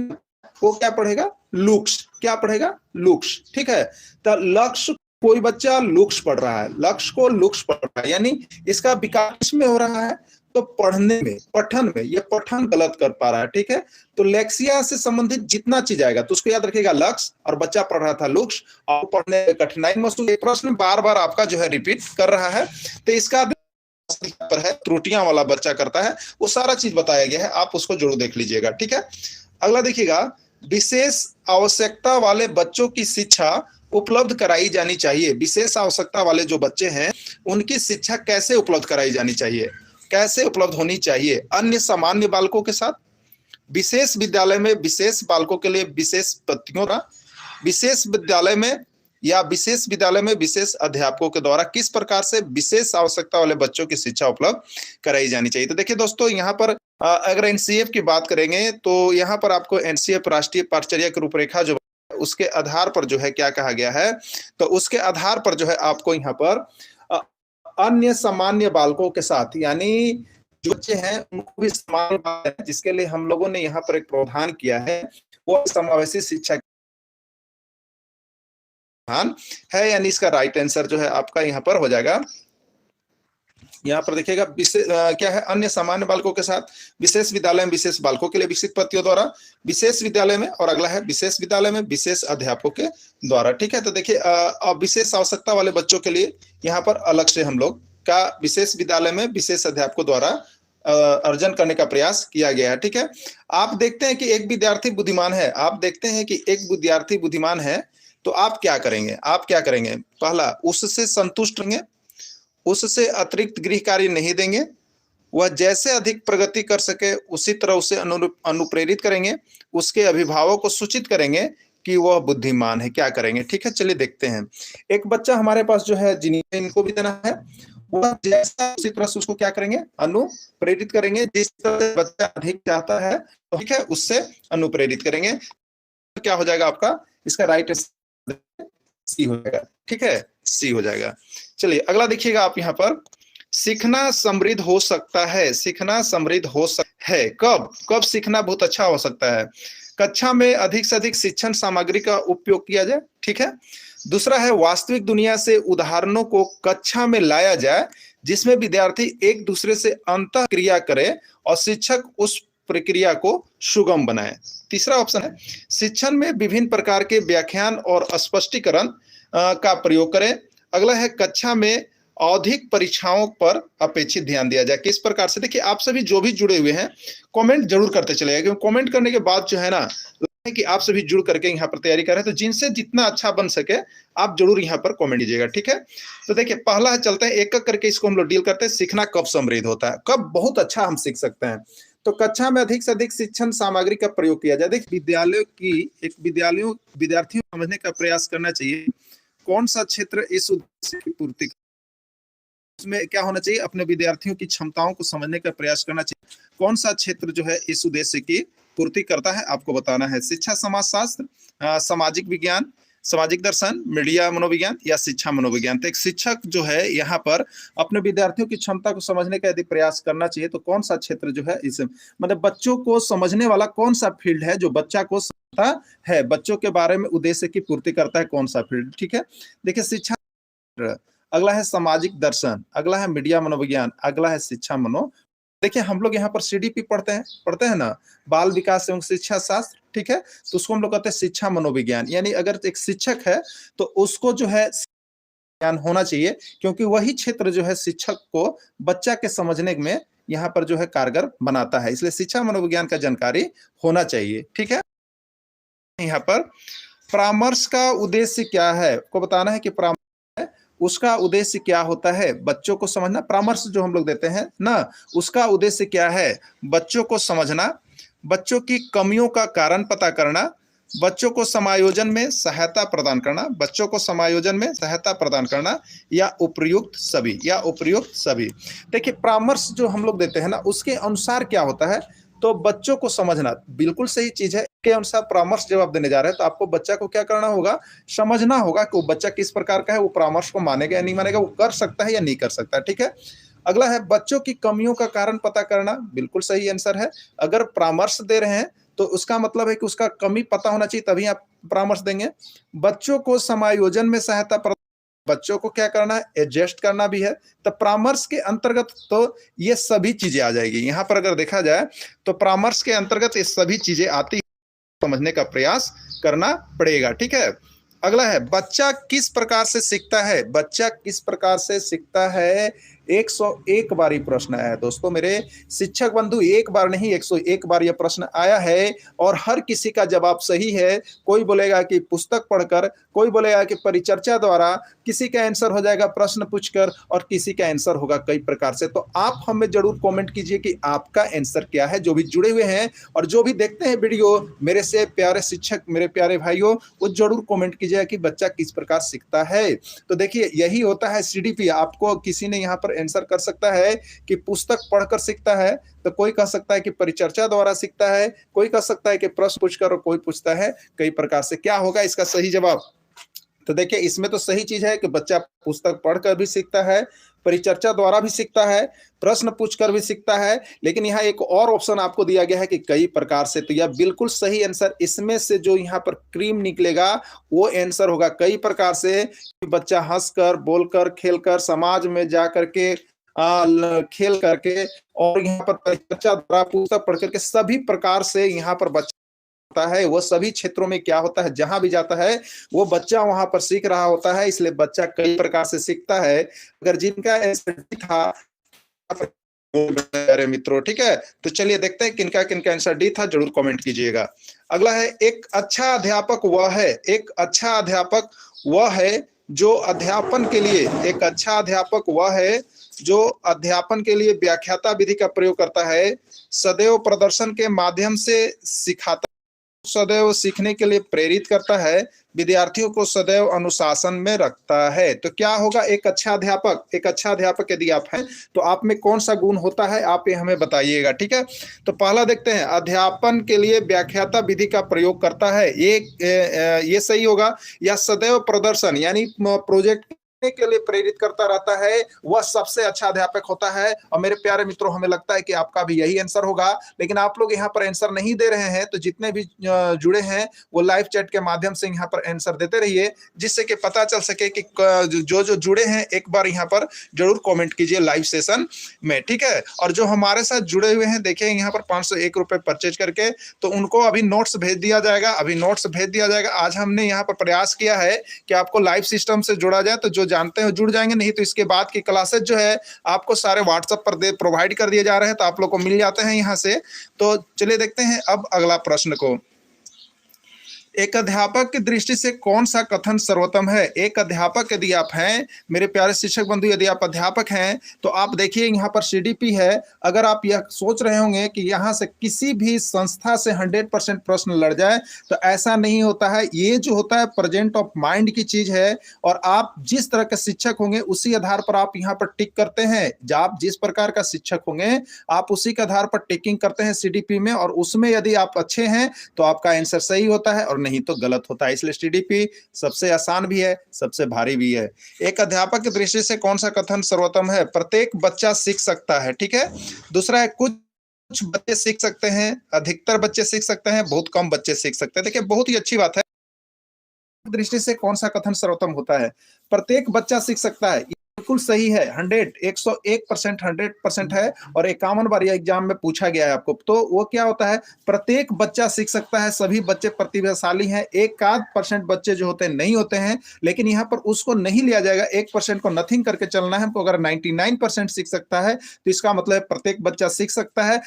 वो क्या पढ़ेगा? लुक्स। क्या पढ़ेगा? लुक्स, ठीक है। तो लक्ष्य, कोई बच्चा लुक्स पढ़ रहा है, लक्ष्य को लुक्स पढ़ रहा है, यानी इसका विकास में हो रहा है तो पढ़ने में, पठन में, ये पठन गलत कर पा रहा है, ठीक है। तो लेक्सिया से संबंधित जितना चीज आएगा तो उसको याद रखिएगा लक्ष्य, और बच्चा पढ़ रहा था लुक्स, और पढ़ने में कठिनाई महसूस। ये प्रश्न बार बार आपका जो है रिपीट कर रहा है, तो इसका पर है त्रुटियां वाला बच्चा करता है, वो सारा चीज बताया गया है, आप उसको जरूर देख लीजिएगा, ठीक है। अगला देखिएगा, विशेष आवश्यकता वाले बच्चों की शिक्षा उपलब्ध कराई जानी चाहिए। विशेष आवश्यकता वाले जो बच्चे हैं उनकी शिक्षा कैसे उपलब्ध कराई जानी चाहिए, कैसे उपलब्ध होनी चाहिए? अन्य सामान्य बालकों के साथ, विशेष विद्यालय में विशेष बालकों के लिए विशेष पद्धतियों का, विशेष विद्यालय में या विशेष विद्यालय में विशेष अध्यापकों के द्वारा किस प्रकार से विशेष आवश्यकता वाले बच्चों की शिक्षा उपलब्ध कराई जानी चाहिए। तो देखिए दोस्तों, यहाँ पर अगर एनसीएफ की बात करेंगे तो यहाँ पर आपको एनसीएफ राष्ट्रीय पाठ्यचर्या की रूपरेखा जो उसके आधार पर जो है क्या कहा गया है, तो उसके आधार पर जो है आपको यहाँ पर अन्य सामान्य बालकों के साथ, यानी जो बच्चे हैं उनको भी समान, जिसके लिए हम लोगों ने यहाँ पर एक प्रावधान किया है, वो समावेशी शिक्षा है, यानी इसका राइट आंसर जो है आपका यहाँ पर हो जाएगा। यहाँ पर देखिएगा क्या है, अन्य सामान्य बालकों के साथ विशेष विद्यालय में विशेष बालकों के लिए विकसित पद्धतियों द्वारा, विशेष विद्यालय में, और अगला है विशेष विद्यालय में विशेष अध्यापकों के द्वारा, ठीक है। तो देखिए विशेष आवश्यकता वाले बच्चों के लिए यहाँ पर अलग से हम लोग का विशेष विद्यालय में विशेष अध्यापकों द्वारा अर्जन करने का प्रयास किया गया है, ठीक है। आप देखते हैं कि एक विद्यार्थी बुद्धिमान है, आप देखते हैं कि एक विद्यार्थी बुद्धिमान है, तो आप क्या करेंगे? आप क्या करेंगे? पहला, उससे संतुष्ट रहेंगे, उससे अतिरिक्त गृह कार्य नहीं देंगे, वह जैसे अधिक प्रगति कर सके उसी तरह उसे अनुप्रेरित करेंगे, उसके अभिभावक को सूचित करेंगे कि वह बुद्धिमान है। क्या करेंगे? ठीक है, चलिए देखते हैं। एक बच्चा हमारे पास जो है जिन्हें इनको भी देना है, वह जैसा उसी तरह से उसको क्या करेंगे? अनुप्रेरित करेंगे। जिस तरह से बच्चा अधिक चाहता है, ठीक है, उससे अनुप्रेरित करेंगे। क्या हो जाएगा आपका? इसका राइट सी हो जाएगा, ठीक है, सी हो जाएगा। चलिए अगला देखिएगा आप यहाँ पर, सीखना समृद्ध हो सकता है। सीखना समृद्ध हो सकता है कब? कब सीखना बहुत अच्छा हो सकता है? कक्षा में अधिक से अधिक शिक्षण सामग्री का उपयोग किया जाए, ठीक है। दूसरा है, वास्तविक दुनिया से उदाहरणों को कक्षा में लाया जाए जिसमें विद्यार्थी एक दूसरे से अंतः क्रिया करे और शिक्षक उस प्रक्रिया को सुगम बनाए। तीसरा ऑप्शन है, शिक्षण में विभिन्न प्रकार के व्याख्यान और स्पष्टीकरण का प्रयोग करें। अगला है, कक्षा में औधिक परीक्षाओं पर अपेक्षित ध्यान दिया जाए। किस प्रकार से? देखिए आप सभी जो भी जुड़े हुए हैं कमेंट जरूर करते चलेगा, क्योंकि कमेंट करने के बाद जो है ना कि आप सभी जुड़ करके यहाँ पर तैयारी कर रहे हैं, तो जिनसे जितना अच्छा बन सके आप जरूर यहाँ पर कमेंट कीजिएगा, ठीक है। तो देखिए पहला है, चलते हैं एक एक करके इसको हम लोग डील करते हैं। सीखना कब समृद्ध होता है, कब बहुत अच्छा हम सीख सकते हैं? तो कक्षा में अधिक से अधिक शिक्षण सामग्री का प्रयोग किया जाए। देखिए विद्यार्थियों को समझने का प्रयास करना चाहिए कौन सा क्षेत्र इस उद्देश्य की पूर्ति, उसमें क्या होना चाहिए? अपने विद्यार्थियों की क्षमताओं को समझने का प्रयास करना चाहिए। कौन सा क्षेत्र जो है इस उद्देश्य की पूर्ति करता है, आपको बताना है। शिक्षा समाजशास्त्र, सामाजिक विज्ञान, सामाजिक दर्शन, मीडिया मनोविज्ञान या शिक्षा मनोविज्ञान। तो एक शिक्षक जो है यहाँ पर अपने विद्यार्थियों की क्षमता को समझने का यदि प्रयास करना चाहिए तो कौन सा क्षेत्र जो है इस मतलब बच्चों को समझने वाला कौन सा फील्ड है जो बच्चा को समझता है, बच्चों के बारे में उद्देश्य की पूर्ति करता है, कौन सा फील्ड, ठीक है। देखिए शिक्षा, अगला है सामाजिक दर्शन, अगला है मीडिया मनोविज्ञान, अगला है शिक्षा मनो। देखिए हम लोग यहाँ पर सीडीपी पढ़ते हैं ना, बाल विकास एवं शिक्षा शास्त्र, ठीक है। तो उसको हम लोग कहते हैं शिक्षा मनोविज्ञान। यानी अगर एक शिक्षक है तो उसको जो है ज्ञान होना चाहिए, क्योंकि वही क्षेत्र जो है शिक्षक को बच्चा के समझने में यहाँ पर जो है कारगर बनाता है, इसलिए शिक्षा मनोविज्ञान का जानकारी होना चाहिए, ठीक है। यहाँ पर परामर्श का उद्देश्य क्या है, को बताना है कि परामर्श उसका उद्देश्य क्या होता है, बच्चों को समझना। परामर्श जो हम लोग देते हैं ना, उसका उद्देश्य क्या है? बच्चों को समझना, बच्चों की कमियों का कारण पता करना, बच्चों को समायोजन में सहायता प्रदान करना, बच्चों को समायोजन में सहायता प्रदान करना, या उपर्युक्त सभी, या उपर्युक्त सभी। देखिए परामर्श जो हम लोग देते हैं ना, उसके अनुसार क्या होता है, तो बच्चों को समझना बिल्कुल सही चीज है। के अनुसार परामर्श जब आप देने जा रहे हैं तो आपको बच्चा को क्या करना होगा, समझना होगा कि वो बच्चा किस प्रकार का है, वो परामर्श को मानेगा या नहीं मानेगा, वो कर सकता है या नहीं कर सकता, ठीक है। अगला है बच्चों की कमियों का कारण पता करना, बिल्कुल सही आंसर है। अगर परामर्श दे रहे हैं तो उसका मतलब है कि उसका कमी पता होना चाहिए, तभी आप परामर्श देंगे। बच्चों को समायोजन में सहायता, बच्चों को क्या करना है, एडजस्ट करना भी है। तो परामर्श के अंतर्गत तो ये सभी चीजें आ जाएगी। यहाँ पर अगर देखा जाए तो परामर्श के अंतर्गत ये सभी चीजें आती, समझने का प्रयास करना पड़ेगा, ठीक है। अगला है बच्चा किस प्रकार से सीखता है, बच्चा किस प्रकार से सीखता है। 101 बार ये प्रश्न आया है दोस्तों मेरे शिक्षक बंधु, एक बार नहीं 101 बार यह प्रश्न आया है और हर किसी का जवाब सही है। कोई बोलेगा कि पुस्तक पढ़कर, कोई बोलेगा कि परिचर्चा द्वारा, किसी का आंसर हो जाएगा प्रश्न पूछकर, और किसी का आंसर होगा कई प्रकार से। तो आप हमें जरूर कमेंट कीजिए कि आपका आंसर क्या है। जो भी जुड़े हुए हैं और जो भी देखते हैं वीडियो, मेरे से प्यारे शिक्षक, मेरे प्यारे भाइयों, वो जरूर कमेंट कीजिए कि बच्चा किस प्रकार सीखता है। तो देखिए यही होता है सीडीपी। आपको किसी ने यहाँ पर आंसर कर सकता है कि पुस्तक पढ़कर सीखता है, तो कोई कह सकता है कि परिचर्चा द्वारा सीखता है, कोई कह सकता है कि प्रश्न पूछकर, और कोई पूछता है कई प्रकार से। क्या होगा इसका सही जवाब? तो देखिए इसमें तो सही चीज है कि बच्चा पुस्तक पढ़कर भी सीखता है, परिचर्चा द्वारा भी सीखता है, प्रश्न पूछकर भी सीखता है। लेकिन यहाँ एक और ऑप्शन आपको दिया गया है कि कई प्रकार से। तो यह बिल्कुल सही आंसर, इसमें से जो यहाँ पर क्रीम निकलेगा वो आंसर होगा कई प्रकार से। बच्चा हंसकर, बोलकर, खेलकर, समाज में जा करके, खेल करके, और यहाँ पर परिचर्चा द्वारा, पुस्तक पढ़ करके, सभी प्रकार से यहाँ पर बच्चा होता है। वो सभी क्षेत्रों में क्या होता है, जहां भी जाता है वो बच्चा वहां पर सीख रहा होता है। इसलिए बच्चा कई प्रकार से सीखता है। अगर जिनका आंसर था अरे मित्रों, ठीक है, तो चलिए देखते हैं किनका किनका आंसर डी था, जरूर कमेंट कीजिएगा। अगला है एक अच्छा अध्यापक वह है, एक अच्छा अध्यापक वह है जो अध्यापन के लिए, एक अच्छा अध्यापक वह है जो अध्यापन के लिए व्याख्याता विधि का प्रयोग करता है, सदैव प्रदर्शन के माध्यम से सिखाता, सदैव सीखने के लिए प्रेरित करता है, विद्यार्थियों को सदैव अनुशासन में रखता है। तो क्या होगा एक अच्छा अध्यापक? एक अच्छा अध्यापक यदि आप हैं तो आप में कौन सा गुण होता है, आप ये हमें बताइएगा, ठीक है। तो पहला देखते हैं, अध्यापन के लिए व्याख्याता विधि का प्रयोग करता है, ये सही होगा। या सदैव प्रदर्शन यानी प्रोजेक्ट के लिए प्रेरित करता रहता है, वह सबसे अच्छा अध्यापक होता है। और मेरे प्यारे मित्रों, हमें लगता है कि आपका भी यही आंसर होगा, लेकिन आप लोग यहाँ पर आंसर नहीं दे रहे हैं। तो जितने भी जुड़े हैं वो लाइव चैट के माध्यम से यहाँ पर आंसर देते रहिए, जिससे कि पता चल सके कि जो जो जुड़े हैं एक बार यहाँ पर जरूर कमेंट कीजिए लाइव सेशन में, ठीक है। और जो हमारे साथ जुड़े हुए हैं, देखिए यहाँ पर 501 रुपए परचेज करके, तो उनको अभी नोट्स भेज दिया जाएगा, अभी नोट्स भेज दिया जाएगा। आज हमने यहाँ पर प्रयास किया है कि आपको लाइव सिस्टम से जोड़ा जाए, तो जो जानते हैं जुड़ जाएंगे, नहीं तो इसके बाद की क्लासेस जो है आपको सारे व्हाट्सएप पर प्रोवाइड कर दिए जा रहे हैं, तो आप लोग को मिल जाते हैं यहाँ से। तो चलिए देखते हैं अब अगला प्रश्न को। एक अध्यापक की दृष्टि से कौन सा कथन सर्वोत्तम है? एक अध्यापक यदि आप हैं, मेरे प्यारे शिक्षक बंधु, यदि आप अध्यापक हैं तो आप देखिए यहाँ पर सीडीपी है। अगर आप यह सोच रहे होंगे कि यहाँ से किसी भी संस्था से 100% प्रश्न लड़ जाए, तो ऐसा नहीं होता है। ये जो होता है प्रेजेंट ऑफ माइंड की चीज है, और आप जिस तरह के शिक्षक होंगे उसी आधार पर आप यहाँ पर टिक करते हैं। आप जिस प्रकार का शिक्षक होंगे आप उसी के आधार पर टिकिंग करते हैं सीडीपी में, और उसमें यदि आप अच्छे हैं तो आपका आंसर सही होता है, और नहीं तो गलत होता है। इसलिए सीडीपी सबसे आसान भी है, सबसे भारी भी है। एक अध्यापक की दृष्टि से कौन सा कथन सर्वोत्तम है? प्रत्येक बच्चा सीख सकता है, ठीक है। दूसरा है कुछ बच्चे सीख सकते हैं, अधिकतर बच्चे सीख सकते हैं, बहुत कम बच्चे सीख सकते हैं। देखिए बहुत ही अच्छी बात है। दृष्टि से कौन सा कथन सर्वोत्तम होता है? प्रत्येक बच्चा सीख सकता है, बिल्कुल सही है। 101% है, और 51 बार यह एग्जाम में पूछा गया है आपको। तो वो क्या होता है, प्रत्येक बच्चा सीख सकता है, सभी बच्चे प्रतिभाशाली हैं। 1% बच्चे जो होते हैं नहीं होते हैं, लेकिन यहाँ पर उसको नहीं लिया जाएगा, 1% को नथिंग करके चलना है हमको। अगर 99% सीख सकता है तो इसका मतलब प्रत्येक बच्चा सीख सकता है।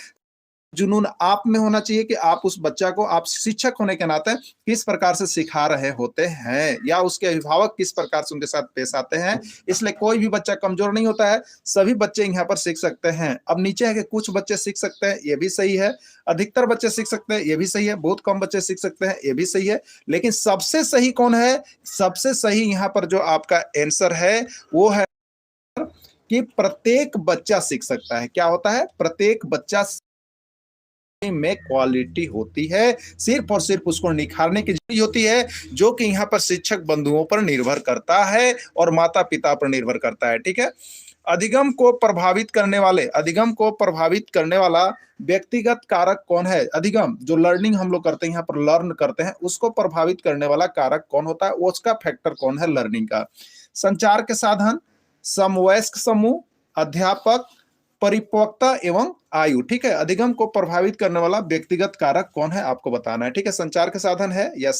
जुनून आप में होना चाहिए कि आप उस बच्चा को, आप शिक्षक होने के नाते किस प्रकार से सिखा रहे होते हैं, या उसके अभिभावक किस प्रकार से उनके साथ पेश आते हैं। इसलिए कोई भी बच्चा कमजोर नहीं होता है, सभी बच्चे यहाँ पर सीख सकते हैं। अब नीचे है कि कुछ बच्चे सीख सकते हैं, ये भी सही है। अधिकतर बच्चे सीख सकते हैं, ये भी सही है। बहुत कम बच्चे सीख सकते हैं, ये भी सही है। लेकिन सबसे सही कौन है? सबसे सही यहाँ पर जो आपका आंसर है वो है कि प्रत्येक बच्चा सीख सकता है। क्या होता है? प्रत्येक बच्चा में क्वालिटी होती है, सिर्फ और सिर्फ उसको निखारने की जरूरत होती है, जो कि यहाँ पर शिक्षक बंधुओं पर निर्भर करता है और माता पिता पर निर्भर करता है। ठीक है। अधिगम को प्रभावित करने वाला व्यक्तिगत कारक कौन है? अधिगम, जो लर्निंग हम लोग करते हैं, यहाँ पर लर्न करते हैं, उसको प्रभावित करने वाला कारक कौन होता है? उसका फैक्टर कौन है लर्निंग का? संचार के साधन, समवयस्क समूह, अध्यापक, परिपक्वता एवं आयु। ठीक है। अधिगम को प्रभावित करने वाला व्यक्तिगत कारक कौन है आपको बताना है। ठीक है। संचार के साधन है, या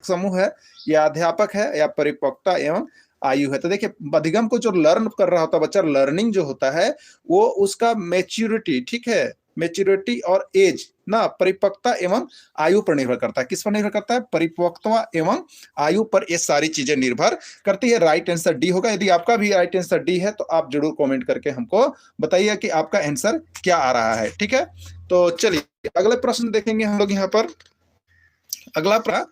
समूह है, या अध्यापक है, या परिपक्वता एवं आयु है। तो देखिए, अधिगम को जो लर्न कर रहा होता है बच्चा, लर्निंग जो होता है वो उसका मेच्योरिटी, ठीक है, मेच्योरिटी और एज ना, परिपक्वता एवं आयु पर निर्भर करता है। किस पर निर्भर करता है? परिपक्वता एवं आयु पर ये सारी चीजें निर्भर करती है। राइट आंसर डी होगा। यदि आपका भी राइट आंसर डी है तो आप जरूर कमेंट करके हमको बताइए कि आपका आंसर क्या आ रहा है। ठीक है। तो चलिए अगले प्रश्न देखेंगे हम लोग यहाँ पर। अगला प्रश्न,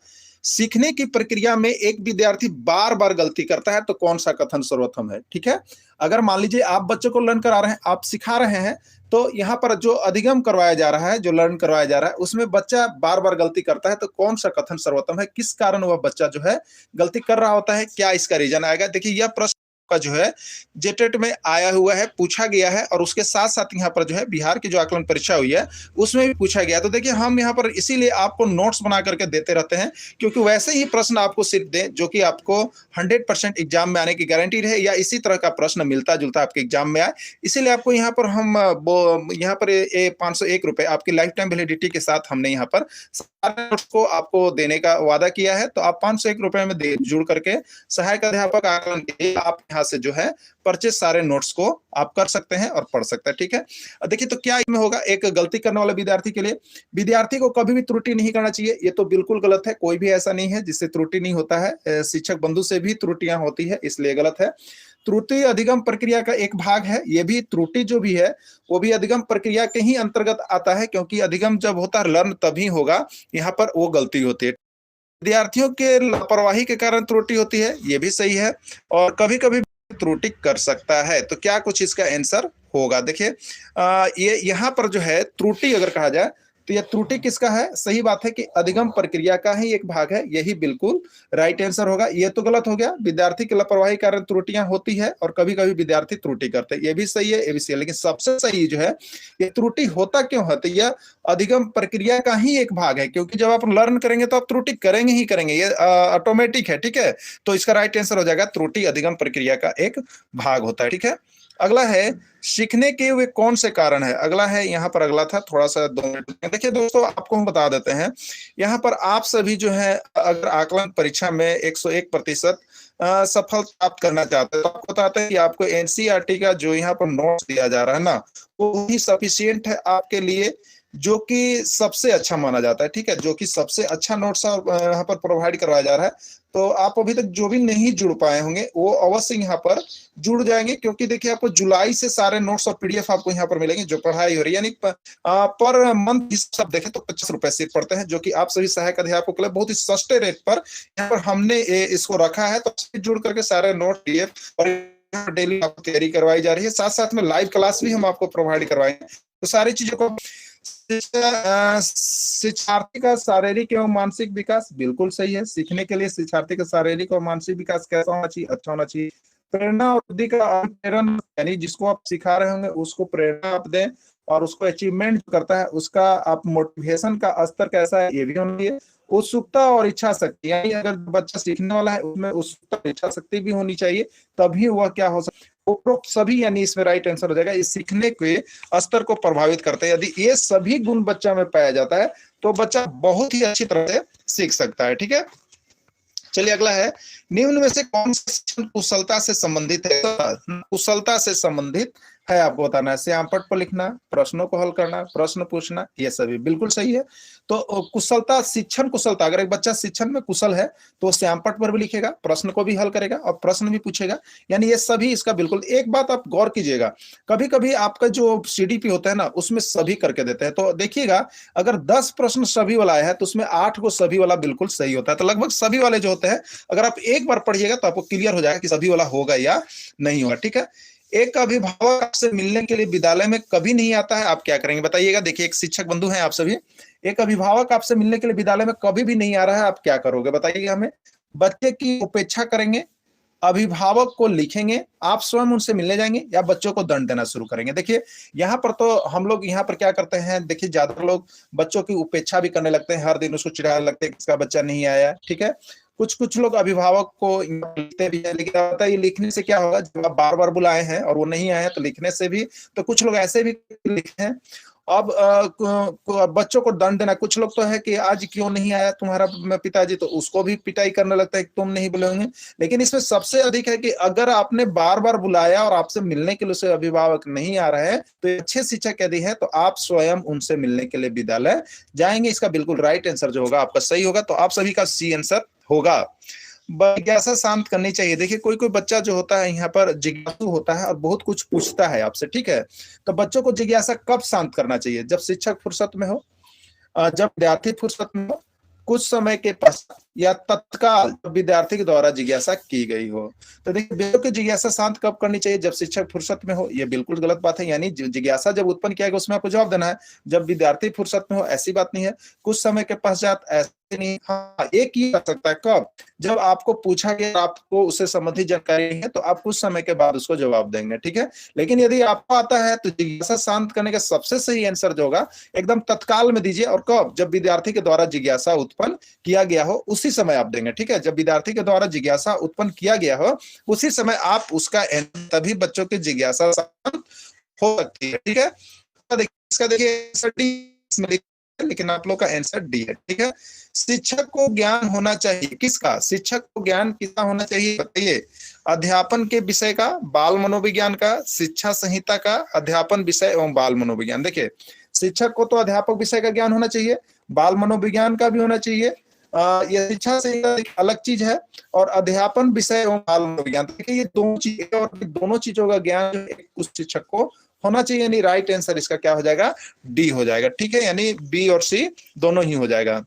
सीखने की प्रक्रिया में एक विद्यार्थी बार बार गलती करता है तो कौन सा कथन सर्वोत्तम है? ठीक है। अगर मान लीजिए आप बच्चों को लर्न करा रहे हैं, आप सिखा रहे हैं, तो यहाँ पर जो अधिगम करवाया जा रहा है, जो लर्न करवाया जा रहा है, उसमें बच्चा बार बार गलती करता है तो कौन सा कथन सर्वोत्तम है? किस कारण वह बच्चा जो है गलती कर रहा होता है? क्या इसका रीजन आएगा? देखिए, यह प्रश्न का जो है जेटेट में आया हुआ है, पूछा गया है, और उसके साथ साथ यहाँ पर जो है बिहार की जो आकलन परीक्षा हुई है उसमें भी पूछा गया। तो देखिए, हम यहाँ पर इसीलिए आपको नोट्स बना करके देते रहते हैं, क्योंकि वैसे ही प्रश्न आपको सिर्फ दें जो कि आपको 100% एग्जाम में आने की गारंटी रहे, या इसी तरह का प्रश्न मिलता जुलता आपके एग्जाम में आए। इसीलिए आपको यहाँ पर हम यहाँ पर 501 रुपए आपकी लाइफ टाइम वैलिडिटी के साथ हमने यहाँ पर सारे नोट्स को आपको देने का वादा किया है। तो आप 501 रुपए में जुड़ करके सहायक अध्यापक आकलन के लिए आप यहाँ से जो है परचेस सारे नोट्स को आप कर सकते हैं और पढ़ सकते हैं। ठीक है। देखिए, तो क्या इसमें होगा? एक गलती करने वाले विद्यार्थी के लिए, विद्यार्थी को कभी भी त्रुटि नहीं करना चाहिए, ये तो बिल्कुल गलत है। कोई भी ऐसा नहीं है जिससे त्रुटि नहीं होता है, शिक्षक बंधु से भी त्रुटियां होती है, इसलिए गलत है। त्रुटि अधिगम प्रक्रिया का एक भाग है, ये भी त्रुटि जो भी है वो भी अधिगम प्रक्रिया के ही अंतर्गत आता है, क्योंकि अधिगम जब होता है लर्न तभी होगा, यहाँ पर वो गलती होती है। विद्यार्थियों के लापरवाही के कारण त्रुटि होती है, ये भी सही है, और कभी कभी त्रुटि कर सकता है। तो क्या कुछ इसका आंसर होगा? देखिए, ये यहाँ पर जो है त्रुटि अगर कहा जाए तो यह त्रुटि किसका है? सही बात है कि अधिगम प्रक्रिया का ही एक भाग है, यही बिल्कुल राइट आंसर होगा। ये तो गलत हो गया, विद्यार्थी की लापरवाही के कारण त्रुटियां होती है और कभी कभी विद्यार्थी त्रुटि करते हैं, ये भी सही है, ये भी सही है। लेकिन सबसे सही जो है, ये त्रुटि होता क्यों है? तो यह अधिगम प्रक्रिया का ही एक भाग है, क्योंकि जब आप लर्न करेंगे तो आप त्रुटि करेंगे ही करेंगे, ये ऑटोमेटिक है। ठीक है। तो इसका राइट आंसर हो जाएगा त्रुटि अधिगम प्रक्रिया का एक भाग होता है। ठीक है। अगला है, सीखने के वे कौन से कारण है? अगला है, यहाँ पर अगला था, थोड़ा सा 2 मिनट। देखिए दोस्तों, आपको हम बता देते हैं, यहाँ पर आप सभी जो है अगर आकलन परीक्षा में 101% सफल प्राप्त करना चाहते हैं तो आपको बताते हैं कि आपको एनसीईआरटी का जो यहाँ पर नोट्स दिया जा रहा है ना, वो ही सफिशिएंट है आपके लिए, जो कि सबसे अच्छा माना जाता है। ठीक है। जो कि सबसे अच्छा नोट्स यहाँ पर प्रोवाइड करवाया जा रहा है। तो आप अभी तक जो भी नहीं जुड़ पाए होंगे वो अवश्य यहाँ पर जुड़ जाएंगे, क्योंकि देखिए आपको जुलाई से सारे नोट्स और पीडीएफ आपको यहाँ पर मिलेंगे, जो पढ़ाई हो रही है। यानी पर मंथ सब देखें तो 25 रुपए सिर्फ पड़ते हैं, जो कि आप सभी सहायक अध्यापकों के लिए बहुत ही सस्ते रेट पर यहाँ पर हमने इसको रखा है। तो जुड़ करके सारे नोट पीडीएफ और डेली आपको तैयारी करवाई जा रही है, साथ साथ में लाइव क्लास भी हम आपको प्रोवाइड करवाएंगे। तो सारी चीजों को, शिक्षार्थी का शारीरिक एवं मानसिक विकास बिल्कुल सही है। सीखने के लिए शिक्षार्थी का शारीरिक और मानसिक विकास कैसा होना चाहिए? अच्छा होना चाहिए। प्रेरणा और बुद्धि का अनुप्रेरण, यानी जिसको आप सिखा रहे होंगे उसको प्रेरणा आप दें, और उसको अचीवमेंट करता है उसका आप मोटिवेशन का स्तर कैसा है ये भी होना चाहिए। उत्सुकता और इच्छा शक्ति, यानी अगर बच्चा सीखने वाला है उसमें उत्सुकता और इच्छा शक्ति भी होनी चाहिए, तभी वह क्या हो सकता है, उपरोक्त सभी, यानी इसमें राइट आंसर हो जाएगा। इस सीखने के स्तर को प्रभावित करते हैं। यदि ये सभी गुण बच्चा में पाया जाता है तो बच्चा बहुत ही अच्छी तरह से सीख सकता है। ठीक है। चलिए अगला है, निम्न में से कौन सा शिक्षण कुशलता से संबंधित है? कुशलता से संबंधित है आपको बताना है, श्यामपट्ट पर लिखना, प्रश्नों को हल करना, प्रश्न पूछना, ये सभी बिल्कुल सही है। तो कुशलता, शिक्षण कुशलता, अगर एक बच्चा शिक्षण में कुशल है तो वो श्यामपट्ट पर भी लिखेगा, प्रश्न को भी हल करेगा और प्रश्न भी पूछेगा, यानी ये सभी इसका बिल्कुल। एक बात आप गौर कीजिएगा, कभी कभी आपका जो सीडीपी होता है ना उसमें सभी करके देते हैं, तो देखिएगा अगर 10 प्रश्न सभी वाला है तो उसमें 8 को सभी वाला बिल्कुल सही होता है। तो लगभग सभी वाले जो होते हैं अगर आप एक बार पढ़िएगा तो आपको क्लियर हो जाएगा कि सभी वाला होगा या नहीं होगा, ठीक है। एक अभिभावक आपसे मिलने के लिए विद्यालय में कभी नहीं आता है, आप क्या करेंगे बताइएगा। देखिए एक शिक्षक बंधु हैं आप सभी, एक अभिभावक आपसे मिलने के लिए विद्यालय में कभी भी नहीं आ रहा है, आप क्या करोगे बताइएगा हमें। बच्चे की उपेक्षा करेंगे, अभिभावक को लिखेंगे, आप स्वयं उनसे मिलने जाएंगे, या बच्चों को दंड देना शुरू करेंगे। देखिए यहाँ पर तो हम लोग यहाँ पर क्या करते हैं, देखिए ज्यादा लोग बच्चों की उपेक्षा भी करने लगते हैं, हर दिन उसको चिढ़ाने लगते हैं कि इसका बच्चा नहीं आया, ठीक है। कुछ कुछ लोग अभिभावक को लिखते भी है, लेकिन पता है ये लिखने से क्या होगा, जब आप बार बार बुलाए हैं और वो नहीं आए हैं तो लिखने से भी, तो कुछ लोग ऐसे भी लिखे हैं। अब बच्चों को दंड देना, कुछ लोग तो है कि आज क्यों नहीं आया तुम्हारा पिताजी, तो उसको भी पिटाई करने लगता है कि तुम नहीं बुलाओगे। लेकिन इसमें सबसे अधिक है कि अगर आपने बार बार बुलाया और आपसे मिलने के लिए उसे अभिभावक नहीं आ रहे हैं तो अच्छे शिक्षक यदि है तो आप स्वयं उनसे मिलने के लिए विद्यालय जाएंगे। इसका बिल्कुल राइट आंसर जो होगा आपका सही होगा, तो आप सभी का सी आंसर होगा। जिज्ञासा शांत करनी चाहिए। देखिए कोई कोई बच्चा जो होता है यहाँ पर जिज्ञासु होता है और बहुत कुछ पूछता है आपसे, ठीक है। तो बच्चों को जिज्ञासा कब शांत करना चाहिए, जब शिक्षक फुर्सत में हो, जब विद्यार्थी फुर्सत में हो, कुछ समय के पश्चात, या तत्काल जब विद्यार्थी के द्वारा जिज्ञासा की गई हो। तो देखिए बच्चों की जिज्ञासा शांत कब करनी चाहिए, जब शिक्षक फुर्सत में हो, ये बिल्कुल गलत बात है। यानी जिज्ञासा जब उत्पन्न किया गया उसमें आपको जवाब देना है, जब विद्यार्थी फुर्सत में हो ऐसी बात नहीं है, कुछ समय के पश्चात ऐसे नहीं। हाँ एक ही कर सकता है, कब, जब आपको पूछा गया, आपको उससे संबंधित जानकारी है तो आप कुछ समय के बाद उसको जवाब देंगे, ठीक है। लेकिन यदि आपको आता है तो जिज्ञासा शांत करने का सबसे सही आंसर जो होगा एकदम तत्काल में दीजिए, और कब, जब विद्यार्थी के द्वारा जिज्ञासा उत्पन्न किया गया हो उसी समय आप देंगे, ठीक है। जब विद्यार्थी के द्वारा जिज्ञासा उत्पन्न किया गया हो उसी समय आप उसका, तभी बच्चों की जिज्ञासा शांत हो सकती है, ठीक है। इसका देखिए लेकिन आप लोग का आंसर डी है, ठीक है। शिक्षक को ज्ञान होना चाहिए किसका, शिक्षक को ज्ञान किसका होना चाहिए बताइए। अध्यापन के विषय का, बाल मनोविज्ञान का, शिक्षा संहिता का, अध्यापन विषय एवं बाल मनोविज्ञान। देखिए शिक्षक को तो अध्यापक विषय का ज्ञान होना चाहिए, बाल मनोविज्ञान का भी होना चाहिए, यह शिक्षा से एक अलग चीज है, और अध्यापन विषय एवं बाल मनोविज्ञान। देखिए ये दोनों चीजें, और दोनों चीजों का ज्ञान उस शिक्षक को होना चाहिए, यानी राइट आंसर इसका क्या हो जाएगा, डी हो जाएगा, ठीक है। यानी बी और सी दोनों ही हो जाएगा।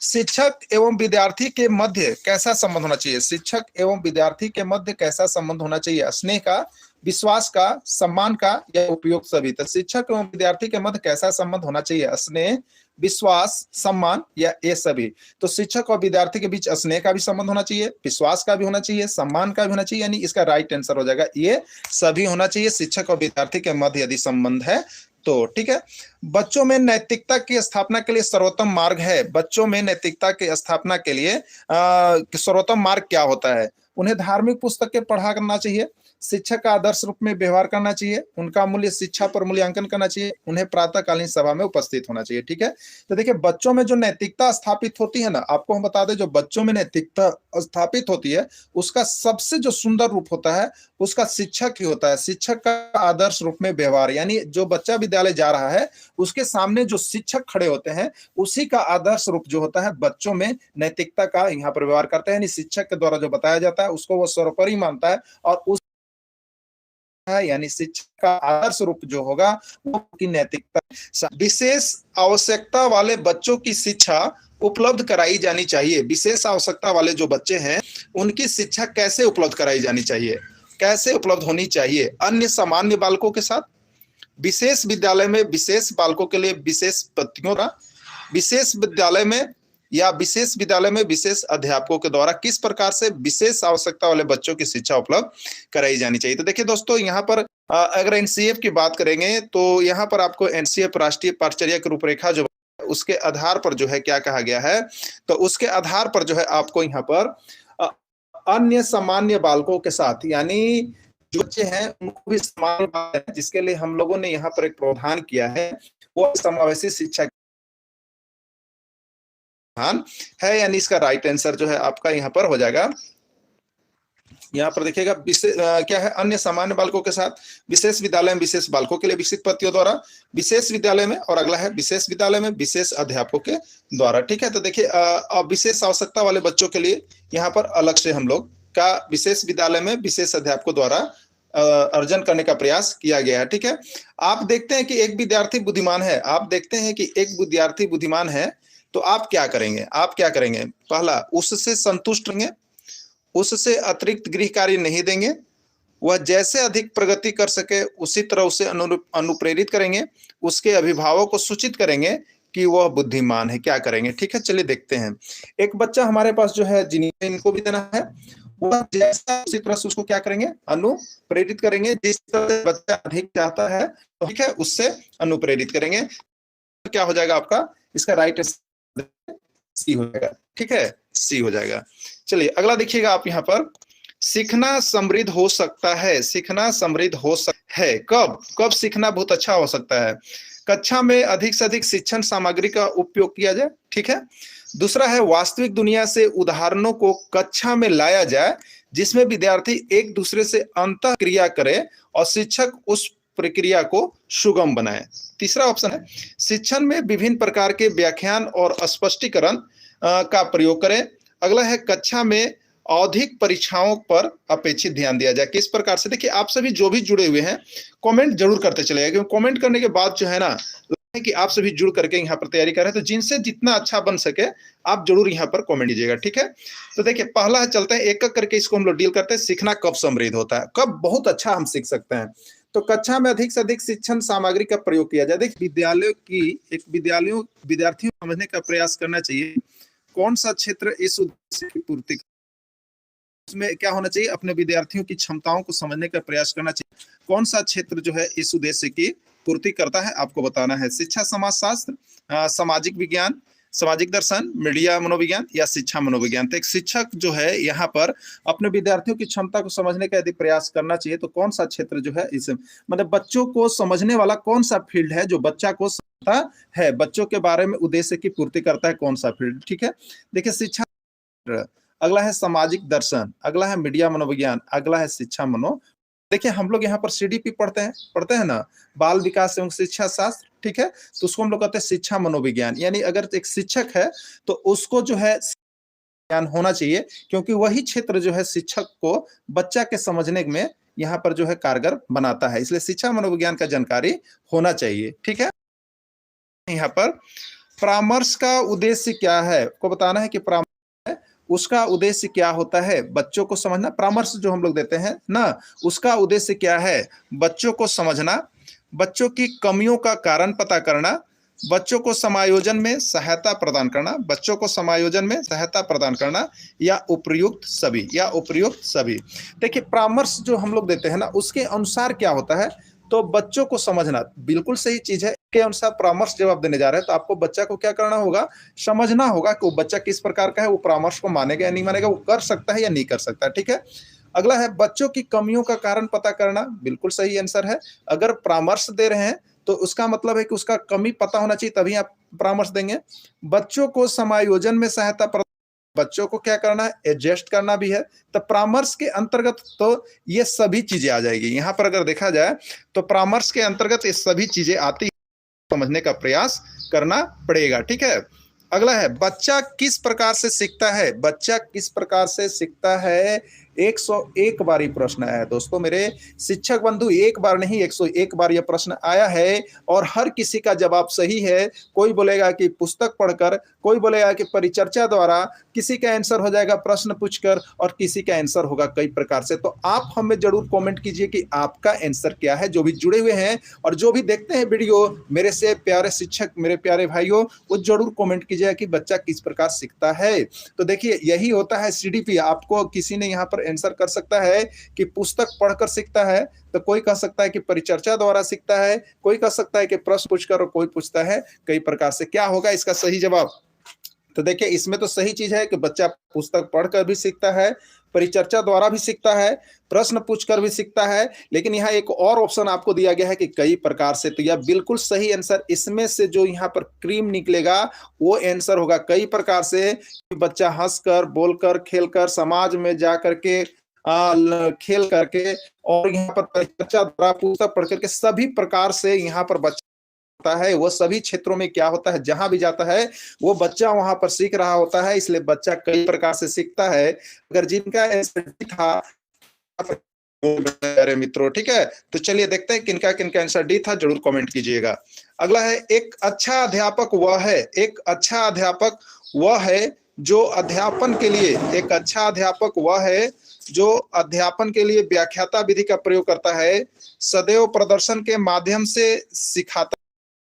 शिक्षक एवं विद्यार्थी के मध्य कैसा संबंध होना चाहिए, शिक्षक एवं विद्यार्थी के मध्य कैसा संबंध होना चाहिए, स्नेह का, विश्वास का, सम्मान का, या उपयोग सभी। तो शिक्षक एवं विद्यार्थी के मध्य कैसा संबंध होना चाहिए, स्नेह, विश्वास, सम्मान, या ये सभी। तो शिक्षक और विद्यार्थी के बीच स्नेह का भी संबंध होना चाहिए, विश्वास का भी होना चाहिए, सम्मान का भी होना चाहिए, यानी इसका राइट आंसर हो जाएगा ये सभी होना चाहिए शिक्षक और विद्यार्थी के मध्य यदि संबंध है तो, ठीक है। बच्चों में नैतिकता की स्थापना के लिए सर्वोत्तम मार्ग है, बच्चों में नैतिकता की स्थापना के लिए सर्वोत्तम मार्ग क्या होता है, उन्हें धार्मिक पुस्तकें पढ़ा करना चाहिए, शिक्षक का आदर्श रूप में व्यवहार करना चाहिए, उनका मूल्य शिक्षा पर मूल्यांकन करना चाहिए, उन्हें प्रातःकालीन सभा में उपस्थित होना चाहिए, ठीक है। तो देखिए बच्चों में जो नैतिकता स्थापित होती है ना, आपको हम बता दें जो बच्चों में नैतिकता स्थापित होती है उसका सबसे जो सुंदर रूप होता है उसका शिक्षक ही होता है। शिक्षक का आदर्श रूप में व्यवहार, यानी जो बच्चा विद्यालय जा रहा है उसके सामने जो शिक्षक खड़े होते हैं उसी का आदर्श रूप जो होता है बच्चों में नैतिकता का यहाँ पर व्यवहार करते हैं, यानी शिक्षक के द्वारा जो बताया जाता है उसको वो सर्वोपरि मानता है, और उस है, यानी शिक्षा का आदर्श रूप जो होगा वो की नैतिकता। विशेष आवश्यकता वाले बच्चों की शिक्षा उपलब्ध कराई जानी चाहिए, विशेष आवश्यकता वाले जो बच्चे हैं उनकी शिक्षा कैसे उपलब्ध कराई जानी चाहिए, कैसे उपलब्ध होनी चाहिए, अन्य सामान्य बालकों के साथ, विशेष विद्यालय में विशेष बालकों के लिए विशेष पद्धतियों का, विशेष विद्यालय में या विशेष विद्यालय में विशेष अध्यापकों के द्वारा किस प्रकार से विशेष आवश्यकता वाले बच्चों की शिक्षा उपलब्ध कराई जानी चाहिए। तो देखिए दोस्तों यहाँ पर अगर एनसीएफ की बात करेंगे तो यहाँ पर आपको एनसीएफ राष्ट्रीय पाठचर्या की रूपरेखा जो उसके आधार पर जो है क्या कहा गया है, तो उसके आधार पर जो है आपको यहाँ पर अन्य सामान्य बालकों के साथ, यानी जो बच्चे हैं उनको भी समान, जिसके लिए हम लोगों ने यहाँ पर एक प्रावधान किया है वो समावेशी शिक्षा है, यानी इसका राइट आंसर जो है आपका यहाँ पर हो जाएगा यहाँ पर देखिएगा क्या है, अन्य सामान्य बालकों के साथ विशेष विद्यालय में विशेष बालकों के लिए विकसित पद्धतियों द्वारा, विशेष विद्यालय में, और अगला है विशेष विद्यालय में विशेष अध्यापकों के द्वारा। ठीक है, तो देखिए विशेष आवश्यकता वाले बच्चों के लिए यहाँ पर अलग से हम लोग का विशेष विद्यालय में विशेष अध्यापकों द्वारा अर्जन करने का प्रयास किया गया है। ठीक है, आप देखते हैं कि एक विद्यार्थी बुद्धिमान है, आप देखते हैं कि एक विद्यार्थी बुद्धिमान है, तो आप क्या करेंगे? आप क्या करेंगे? पहला, उससे संतुष्ट रहेंगे, उससे अतिरिक्त गृह कार्य नहीं देंगे, वह जैसे अधिक प्रगति कर सके उसी तरह उसे अनुप्रेरित करेंगे, उसके अभिभावक को सूचित करेंगे कि वह बुद्धिमान है। क्या करेंगे? ठीक है, चलिए देखते हैं। एक बच्चा हमारे पास जो है, जिन्हें इनको भी देना है, वह जैसा उसी तरह से उसको क्या करेंगे? अनुप्रेरित करेंगे। जिस तरह से बच्चा अधिक चाहता है, तो ठीक है, उससे अनुप्रेरित करेंगे। क्या हो जाएगा आपका? इसका राइट सी हो जाएगा। ठीक है, सी हो जाएगा। चलिए अगला देखिएगा आप यहाँ पर, सीखना समृद्ध हो सकता है। सीखना समृद्ध हो सकता है कब? कब सीखना बहुत अच्छा हो सकता है? कक्षा में अधिक से अधिक शिक्षण सामग्री का उपयोग किया जाए। ठीक है, दूसरा है वास्तविक दुनिया से उदाहरणों को कक्षा में लाया जाए, जिसमें विद्यार्थी एक दूसरे से अंतः क्रिया करे और शिक्षक उस प्रक्रिया को सुगम बनाए। तीसरा ऑप्शन है शिक्षण में विभिन्न प्रकार के व्याख्यान और स्पष्टीकरण का प्रयोग करें। अगला है कक्षा में औधिक परीक्षाओं पर अपेक्षित ध्यान दिया जाए। किस प्रकार से? देखिए आप सभी जो भी जुड़े हुए हैं कमेंट जरूर करते चलेगा, क्योंकि कमेंट करने के बाद जो है ना, कि आप सभी जुड़ करके यहाँ पर तैयारी कर रहे हैं, तो जिनसे जितना अच्छा बन सके आप जरूर यहाँ पर कमेंट कीजिएगा। ठीक है, तो देखिए पहला है, चलते हैं एक एक करके इसको हम लोग डील करते हैं। सीखना कब समृद्ध होता है, कब बहुत अच्छा हम सीख सकते हैं? तो कक्षा में अधिक से अधिक शिक्षण सामग्री का प्रयोग किया जाए। देखिए विद्यार्थियों को समझने का प्रयास करना चाहिए कौन सा क्षेत्र इस उद्देश्य की पूर्ति, उसमें क्या होना चाहिए? अपने विद्यार्थियों की क्षमताओं को समझने का प्रयास करना चाहिए। कौन सा क्षेत्र जो है इस उद्देश्य की पूर्ति करता है, आपको बताना है। शिक्षा समाजशास्त्र, सामाजिक विज्ञान, सामाजिक दर्शन, मीडिया मनोविज्ञान या शिक्षा मनोविज्ञान। तो एक शिक्षक जो है यहाँ पर अपने विद्यार्थियों की क्षमता को समझने का यदि प्रयास करना चाहिए, तो कौन सा क्षेत्र जो है इस मतलब बच्चों को समझने वाला कौन सा फील्ड है जो बच्चा को समझता है, बच्चों के बारे में उद्देश्य की पूर्ति करता है, कौन सा फील्ड? ठीक है, देखिए शिक्षा, अगला है सामाजिक दर्शन, अगला है मीडिया मनोविज्ञान, अगला है शिक्षा मनो। देखिए हम लोग यहाँ पर सीडीपी पढ़ते हैं ना, बाल विकास एवं शिक्षा शास्त्र। ठीक है, तो उसको हम लोग कहते हैं शिक्षा मनोविज्ञान। यानी अगर एक शिक्षक है तो उसको जो है ज्ञान होना चाहिए, क्योंकि वही क्षेत्र जो है शिक्षक को बच्चा के समझने में यहाँ पर जो है कारगर बनाता है, इसलिए शिक्षा मनोविज्ञान का जानकारी होना चाहिए। ठीक है, यहाँ पर परामर्श का उद्देश्य क्या है, को बताना है कि परामर्श उसका उद्देश्य क्या होता है? बच्चों को समझना। परामर्श जो हम लोग देते हैं ना, उसका उद्देश्य क्या है? बच्चों को समझना, बच्चों की कमियों का कारण पता करना, बच्चों को समायोजन में सहायता प्रदान करना, बच्चों को समायोजन में सहायता प्रदान करना, या उपयुक्त सभी, या उपयुक्त सभी। देखिए परामर्श जो हम लोग देते हैं ना, उसके अनुसार क्या होता है, तो बच्चों को समझना बिल्कुल सही चीज है। के अनुसार परामर्श जब आप देने जा रहे हैं, तो आपको बच्चा को क्या करना होगा? समझना होगा कि वो बच्चा किस प्रकार का है, वो परामर्श को मानेगा या नहीं मानेगा, वो कर सकता है या नहीं कर सकता। ठीक है, अगला है बच्चों की कमियों का कारण पता करना। बिल्कुल सही आंसर है। अगर परामर्श दे रहे हैं तो उसका मतलब है कि उसका कमी पता होना चाहिए, तभी आप परामर्श देंगे। बच्चों को समायोजन में सहायता, बच्चों को क्या करना है? एडजस्ट करना भी है। तो परामर्श के अंतर्गत तो ये सभी चीजें आ जाएगी। यहाँ पर अगर देखा जाए तो परामर्श के अंतर्गत ये सभी चीजें आती, समझने का प्रयास करना पड़ेगा। ठीक है, अगला है बच्चा किस प्रकार से सीखता है? बच्चा किस प्रकार से सीखता है? 101 बार ये प्रश्न आया है दोस्तों मेरे शिक्षक बंधु, एक बार नहीं 101 बार यह प्रश्न आया है, और हर किसी का जवाब सही है। कोई बोलेगा कि पुस्तक पढ़कर, कोई बोलेगा कि परिचर्चा द्वारा, किसी का आंसर हो जाएगा प्रश्न पूछकर, और किसी का आंसर होगा कई प्रकार से। तो आप हमें जरूर कमेंट कीजिए कि आपका आंसर क्या है। जो भी जुड़े हुए हैं और जो भी देखते हैं वीडियो, मेरे से प्यारे शिक्षक, मेरे प्यारे भाइयों, वो जरूर कमेंट कीजिए कि बच्चा किस प्रकार सीखता है। तो देखिए यही होता है सीडीपी। आपको किसी ने यहाँ पर आंसर कर सकता है कि पुस्तक पढ़कर सीखता है, तो कोई कह सकता है कि परिचर्चा द्वारा सीखता है, कोई कह सकता है कि प्रश्न पूछकर, और कोई पूछता है कई प्रकार से। क्या होगा इसका सही जवाब? तो देखिए इसमें तो सही चीज है कि बच्चा पुस्तक पढ़कर भी सीखता है, परिचर्चा द्वारा भी सीखता है, प्रश्न पूछकर भी सीखता है। लेकिन यहाँ एक और ऑप्शन आपको दिया गया है कि कई प्रकार से। तो यह बिल्कुल सही आंसर, इसमें से जो यहाँ पर क्रीम निकलेगा वो आंसर होगा कई प्रकार से। बच्चा हंसकर, बोलकर, खेलकर, समाज में जा करके खेल करके और यहाँ पर परिचर्चा द्वारा पुस्तक पढ़ करके सभी प्रकार से यहाँ पर बच्चा होता है। वो सभी क्षेत्रों में क्या होता है, जहां भी जाता है वो बच्चा वहां पर सीख रहा होता है, इसलिए बच्चा कई प्रकार से सीखता है। अगर जिनका आंसर था अरे मित्रों, ठीक है, तो चलिए देखते हैं किनका किनका आंसर डी था, जरूर कमेंट कीजिएगा। अगला है एक अच्छा अध्यापक वह है, एक अच्छा अध्यापक वह है जो अध्यापन के लिए, एक अच्छा अध्यापक वह है जो अध्यापन के लिए व्याख्याता विधि का प्रयोग करता है, सदैव प्रदर्शन के माध्यम से सिखाता,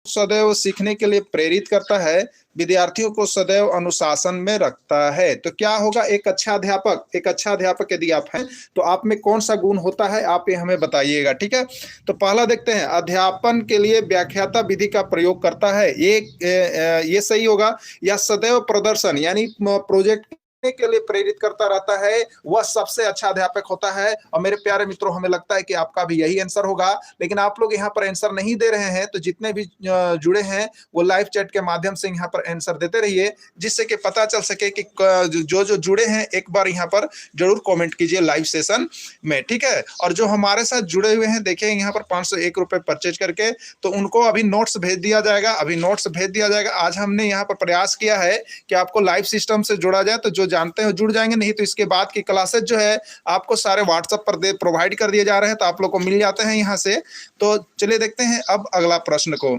सदैव सीखने के लिए प्रेरित करता है, विद्यार्थियों को सदैव अनुशासन में रखता है। तो क्या होगा एक अच्छा अध्यापक? एक अच्छा अध्यापक यदि आप हैं तो आप में कौन सा गुण होता है, आप ये हमें बताइएगा, ठीक है। तो पहला देखते हैं, अध्यापन के लिए व्याख्याता विधि का प्रयोग करता है, ये सही होगा। या सदैव प्रदर्शन यानी प्रोजेक्ट के लिए प्रेरित करता रहता है, वह सबसे अच्छा अध्यापक होता है। और मेरे प्यारे मित्रों, हमें लगता है कि आपका भी यही आंसर होगा, लेकिन आप लोग यहाँ पर आंसर नहीं दे रहे हैं, तो जितने भी जुड़े हैं वो लाइव चैट के माध्यम से यहाँ पर आंसर देते रहिए, जिससे कि पता चल सके कि जो जो जुड़े हैं एक बार यहाँ पर जरूर कमेंट कीजिए लाइव सेशन में, ठीक है। और जो हमारे साथ जुड़े हुए हैं, देखिए यहाँ पर 501 रुपए परचेज करके, तो उनको अभी नोट्स भेज दिया जाएगा, अभी नोट्स भेज दिया जाएगा। आज हमने यहाँ पर प्रयास किया है कि आपको लाइव सिस्टम से जोड़ा जाए, तो जो जानते हैं जुड़ जाएंगे, नहीं तो इसके बाद की क्लासेस जो है आपको सारे व्हाट्सएप पर प्रोवाइड कर दिए जा रहे हैं, तो आप लोग को मिल जाते हैं यहाँ से। तो चलिए देखते हैं अब अगला प्रश्न को।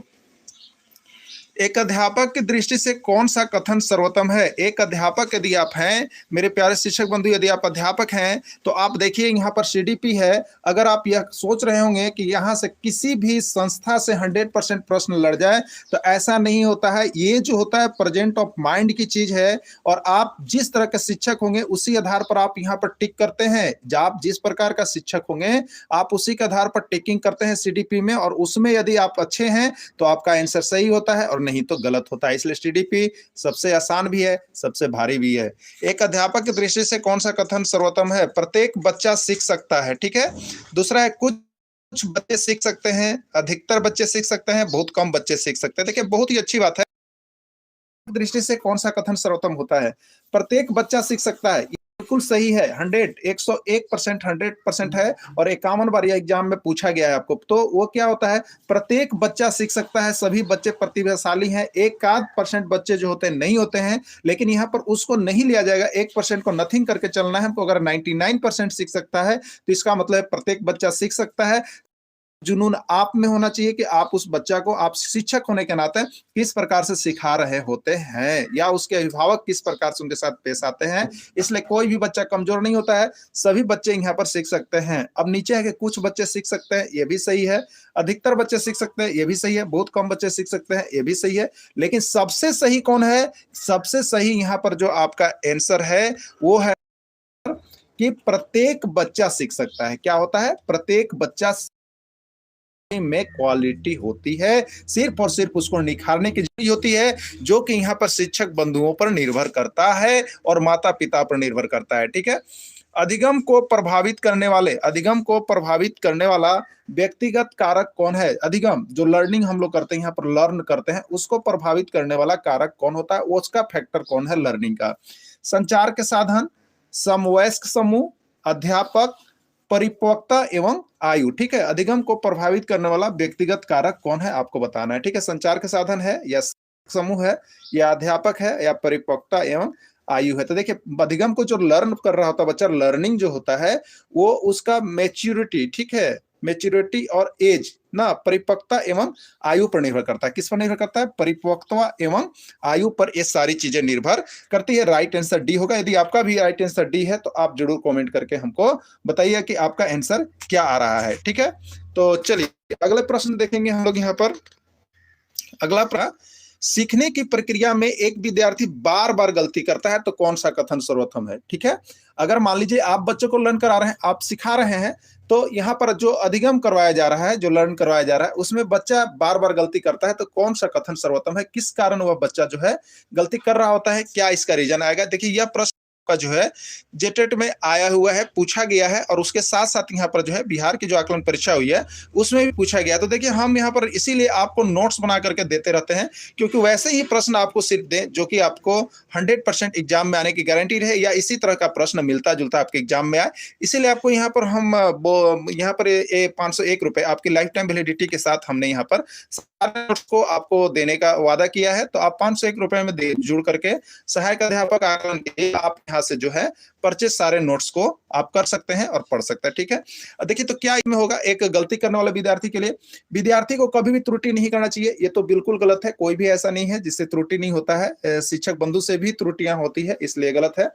एक अध्यापक की दृष्टि से कौन सा कथन सर्वोत्तम है? एक अध्यापक यदि आप हैं, मेरे प्यारे शिक्षक बंधु, यदि आप अध्यापक हैं तो आप देखिए यहाँ पर सीडीपी है। अगर आप यह सोच रहे होंगे कि यहाँ से किसी भी संस्था से 100% प्रश्न लड़ जाए, तो ऐसा नहीं होता है। ये जो होता है प्रेजेंट ऑफ माइंड की चीज है, और आप जिस तरह के शिक्षक होंगे उसी आधार पर आप यहाँ पर टिक करते हैं। आप जिस प्रकार का शिक्षक होंगे आप उसी के आधार पर टिकिंग करते हैं सीडीपी में, और उसमें यदि आप अच्छे हैं तो आपका आंसर सही होता है, और नहीं तो गलत होता है। इसलिए सीडीपी सबसे आसान भी है, सबसे भारी भी है। एक अध्यापक की दृष्टि से कौन सा कथन सर्वोत्तम है? प्रत्येक बच्चा सीख सकता है, ठीक है। दूसरा है कुछ बच्चे सीख सकते हैं, अधिकतर बच्चे सीख सकते हैं, बहुत कम बच्चे सीख सकते हैं। देखिए बहुत ही अच्छी बात है। दृष्टि से कौन सा कथन सर्वोत्तम होता है? प्रत्येक बच्चा सीख सकता है, बिल्कुल सही है। 101% 100% है, और 51 बार यह एग्जाम में पूछा गया है आपको। तो वो क्या होता है, प्रत्येक बच्चा सीख सकता है, सभी बच्चे प्रतिभाशाली हैं। 1% बच्चे जो होते हैं नहीं होते हैं, लेकिन यहाँ पर उसको नहीं लिया जाएगा, 1% को नथिंग करके चलना है हमको। अगर 99% सीख सकता है तो इसका मतलब प्रत्येक बच्चा सीख सकता है। जुनून आप में होना चाहिए कि आप उस बच्चा को, आप शिक्षक होने के नाते किस प्रकार से सिखा रहे होते हैं, या उसके अभिभावक किस प्रकार से उनके साथ पेश आते हैं। इसलिए कोई भी बच्चा कमजोर नहीं होता है, सभी बच्चे यहाँ पर सीख सकते हैं। अब नीचे है कि कुछ बच्चे सीख सकते हैं, ये भी सही है। अधिकतर बच्चे सीख सकते हैं, ये भी सही है। बहुत कम बच्चे सीख सकते हैं, ये भी सही है। लेकिन सबसे सही कौन है? सबसे सही यहाँ पर जो आपका आंसर है वो है कि प्रत्येक बच्चा सीख सकता है। क्या होता है? प्रत्येक बच्चा में क्वालिटी होती है, सिर्फ और सिर्फ उसको निखारने की जरूरत होती है, जो कि यहाँ पर शिक्षक बंधुओं पर निर्भर करता है और माता पिता पर निर्भर करता है, ठीक है। अधिगम को प्रभावित करने वाले, अधिगम को प्रभावित करने वाला व्यक्तिगत कारक कौन है? अधिगम जो लर्निंग हम लोग करते हैं, यहाँ पर लर्न करते हैं, उसको प्रभावित करने वाला कारक कौन होता है? उसका फैक्टर कौन है लर्निंग का? संचार के साधन, समवयस्क समूह, अध्यापक, परिपक्वता एवं आयु, ठीक है। अधिगम को प्रभावित करने वाला व्यक्तिगत कारक कौन है आपको बताना है, ठीक है। संचार के साधन है, या समूह है, या अध्यापक है, या परिपक्वता एवं आयु है। तो देखिए अधिगम को जो लर्न कर रहा होता है बच्चा, लर्निंग जो होता है वो उसका मैच्योरिटी, ठीक है, मैच्योरिटी और एज ना, परिपक्वता एवं आयु पर निर्भर करता है। किस पर निर्भर करता है? परिपक्वता एवं आयु पर ये सारी चीजें निर्भर करती है। राइट आंसर डी होगा। यदि आपका भी राइट आंसर डी है तो आप जरूर कमेंट करके हमको बताइए कि आपका आंसर क्या आ रहा है, ठीक है। तो चलिए अगले प्रश्न देखेंगे हम लोग यहाँ पर। अगला प्रश्न, सीखने की प्रक्रिया में एक विद्यार्थी बार बार गलती करता है, तो कौन सा कथन सर्वोत्तम है, ठीक है। अगर मान लीजिए आप बच्चों को लर्न करा रहे हैं, आप सिखा रहे हैं, तो यहाँ पर जो अधिगम करवाया जा रहा है, जो लर्न करवाया जा रहा है, उसमें बच्चा बार बार गलती करता है, तो कौन सा कथन सर्वोत्तम है? किस कारण वह बच्चा जो है गलती कर रहा होता है? क्या इसका रीजन आएगा? देखिए यह प्रश्न का जो है जेटेट में आया हुआ है, पूछा गया है, और उसके साथ साथ यहाँ पर जो है बिहार की जो आकलन परीक्षा हुई है उसमें भी पूछा गया। तो देखिए हम यहाँ पर इसीलिए आपको नोट्स बना करके देते रहते हैं, क्योंकि वैसे ही प्रश्न आपको सिर्फ दें जो कि आपको 100% एग्जाम में आने की गारंटी रहे, या इसी तरह का प्रश्न मिलता जुलता आपके एग्जाम में आए। इसीलिए आपको यहाँ पर हम यहाँ पर 501 रुपए आपकी लाइफ टाइम वैलिडिटी के साथ हमने यहाँ पर सारे नोट्स को आपको देने का वादा किया है। तो आप 501 रुपए में जुड़ करके सहायक अध्यापक आकलन के लिए आप यहाँ से जो है परचेज सारे नोट्स को आप कर सकते हैं और पढ़ सकते हैं। ठीक है, देखिए तो क्या इसमें होगा, एक गलती करने वाले विद्यार्थी के लिए, विद्यार्थी को कभी भी त्रुटि नहीं करना चाहिए, ये तो बिल्कुल गलत है। कोई भी ऐसा नहीं है जिससे त्रुटि नहीं होता है, शिक्षक बंधु से भी त्रुटियां होती है, इसलिए गलत है।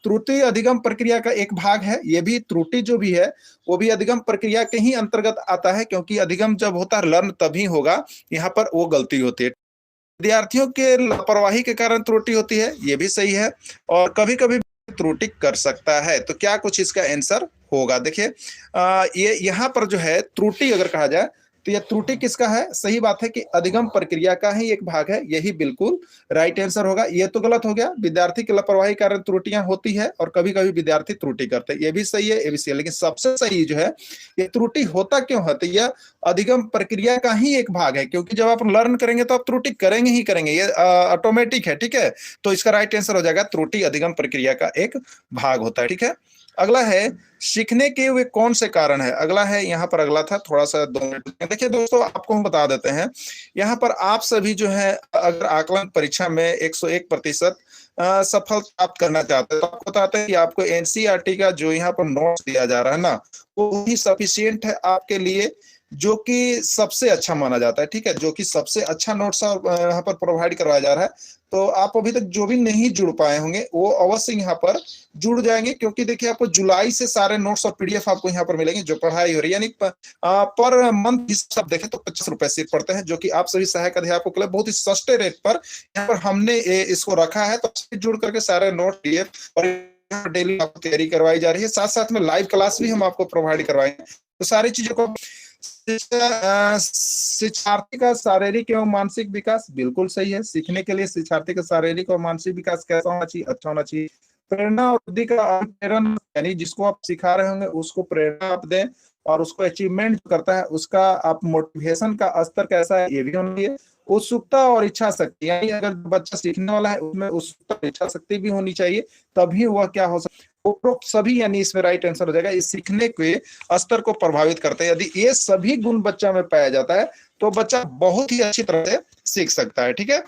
त्रुटि अधिगम प्रक्रिया का एक भाग है, ये भी त्रुटि जो भी है वो भी अधिगम प्रक्रिया के ही अंतर्गत आता है, क्योंकि अधिगम जब होता है लर्न तभी होगा, यहाँ पर वो गलती होती है। विद्यार्थियों के लापरवाही के कारण त्रुटि होती है, ये भी सही है, और कभी कभी त्रुटि कर सकता है। तो क्या कुछ इसका आंसर होगा, देखिए ये यहाँ पर जो है त्रुटि अगर कहा जाए तो यह त्रुटि किसका है, सही बात है कि अधिगम प्रक्रिया का ही एक भाग है, यही बिल्कुल राइट आंसर होगा। ये तो गलत हो गया, विद्यार्थी की लापरवाही कारण त्रुटियां होती है और कभी कभी विद्यार्थी त्रुटि करते हैं, ये भी सही है, ये भी सही है। लेकिन सबसे सही जो है ये त्रुटि होता क्यों है, तो यह अधिगम प्रक्रिया का ही एक भाग है, क्योंकि जब आप लर्न करेंगे तो आप त्रुटि करेंगे ही करेंगे, ये ऑटोमेटिक है। ठीक है, तो इसका राइट आंसर हो जाएगा त्रुटि अधिगम प्रक्रिया का एक भाग होता है। ठीक है, अगला है सीखने के वे कौन से कारण है, अगला है यहाँ पर, अगला था थोड़ा सा 2 मिनट। देखिए दोस्तों आपको हम बता देते हैं, यहाँ पर आप सभी जो है अगर आकलन परीक्षा में 101% सफल प्राप्त करना चाहते हैं तो आपको बताते हैं कि आपको एनसीईआरटी का जो यहाँ पर नोट्स दिया जा रहा है ना, वो ही सफिशियंट है आपके लिए, जो कि सबसे अच्छा माना जाता है। ठीक है, जो कि सबसे अच्छा नोट्स यहाँ पर प्रोवाइड करवाया जा रहा है। तो आप अभी तक जो भी नहीं जुड़ पाए होंगे वो अवश्य यहाँ पर जुड़ जाएंगे, क्योंकि देखिए आपको जुलाई से सारे नोट्स और पीडीएफ आपको यहाँ पर मिलेंगे जो पढ़ाई हो रही है, यानी पर मंथ सब देखें तो 50 रुपए सिर्फ पड़ते हैं, जो कि आप सभी सहायक अध्यापकों के लिए बहुत ही सस्ते रेट पर यहाँ पर हमने इसको रखा है। तो जुड़ करके सारे नोट पीडीएफ और डेली आपको तैयारी करवाई जा रही है, साथ साथ में लाइव क्लास भी हम आपको प्रोवाइड करवाएंगे। तो सारी चीजों को, शिक्षार्थी का शारीरिक एवं मानसिक विकास बिल्कुल सही है, सीखने के लिए शिक्षार्थी का शारीरिक और मानसिक विकास कैसा होना चाहिए, अच्छा होना चाहिए। प्रेरणा और बुद्धि का प्रेरण, यानी जिसको आप सिखा रहे होंगे उसको प्रेरणा आप दें, और उसको अचीवमेंट करता है उसका आप मोटिवेशन का स्तर कैसा है ये भी होनी है। उत्सुकता और इच्छा शक्ति, यानी अगर बच्चा सीखने वाला है उसमें उत्सुकता इच्छा शक्ति भी होनी चाहिए, तभी वह क्या हो सकता है, उपरोक्त सभी, यानी इसमें राइट आंसर हो जाएगा, इस सीखने के स्तर को प्रभावित करते हैं। यदि ये सभी गुण बच्चा में पाया जाता है तो बच्चा बहुत ही अच्छी तरह से सीख सकता है। ठीक है,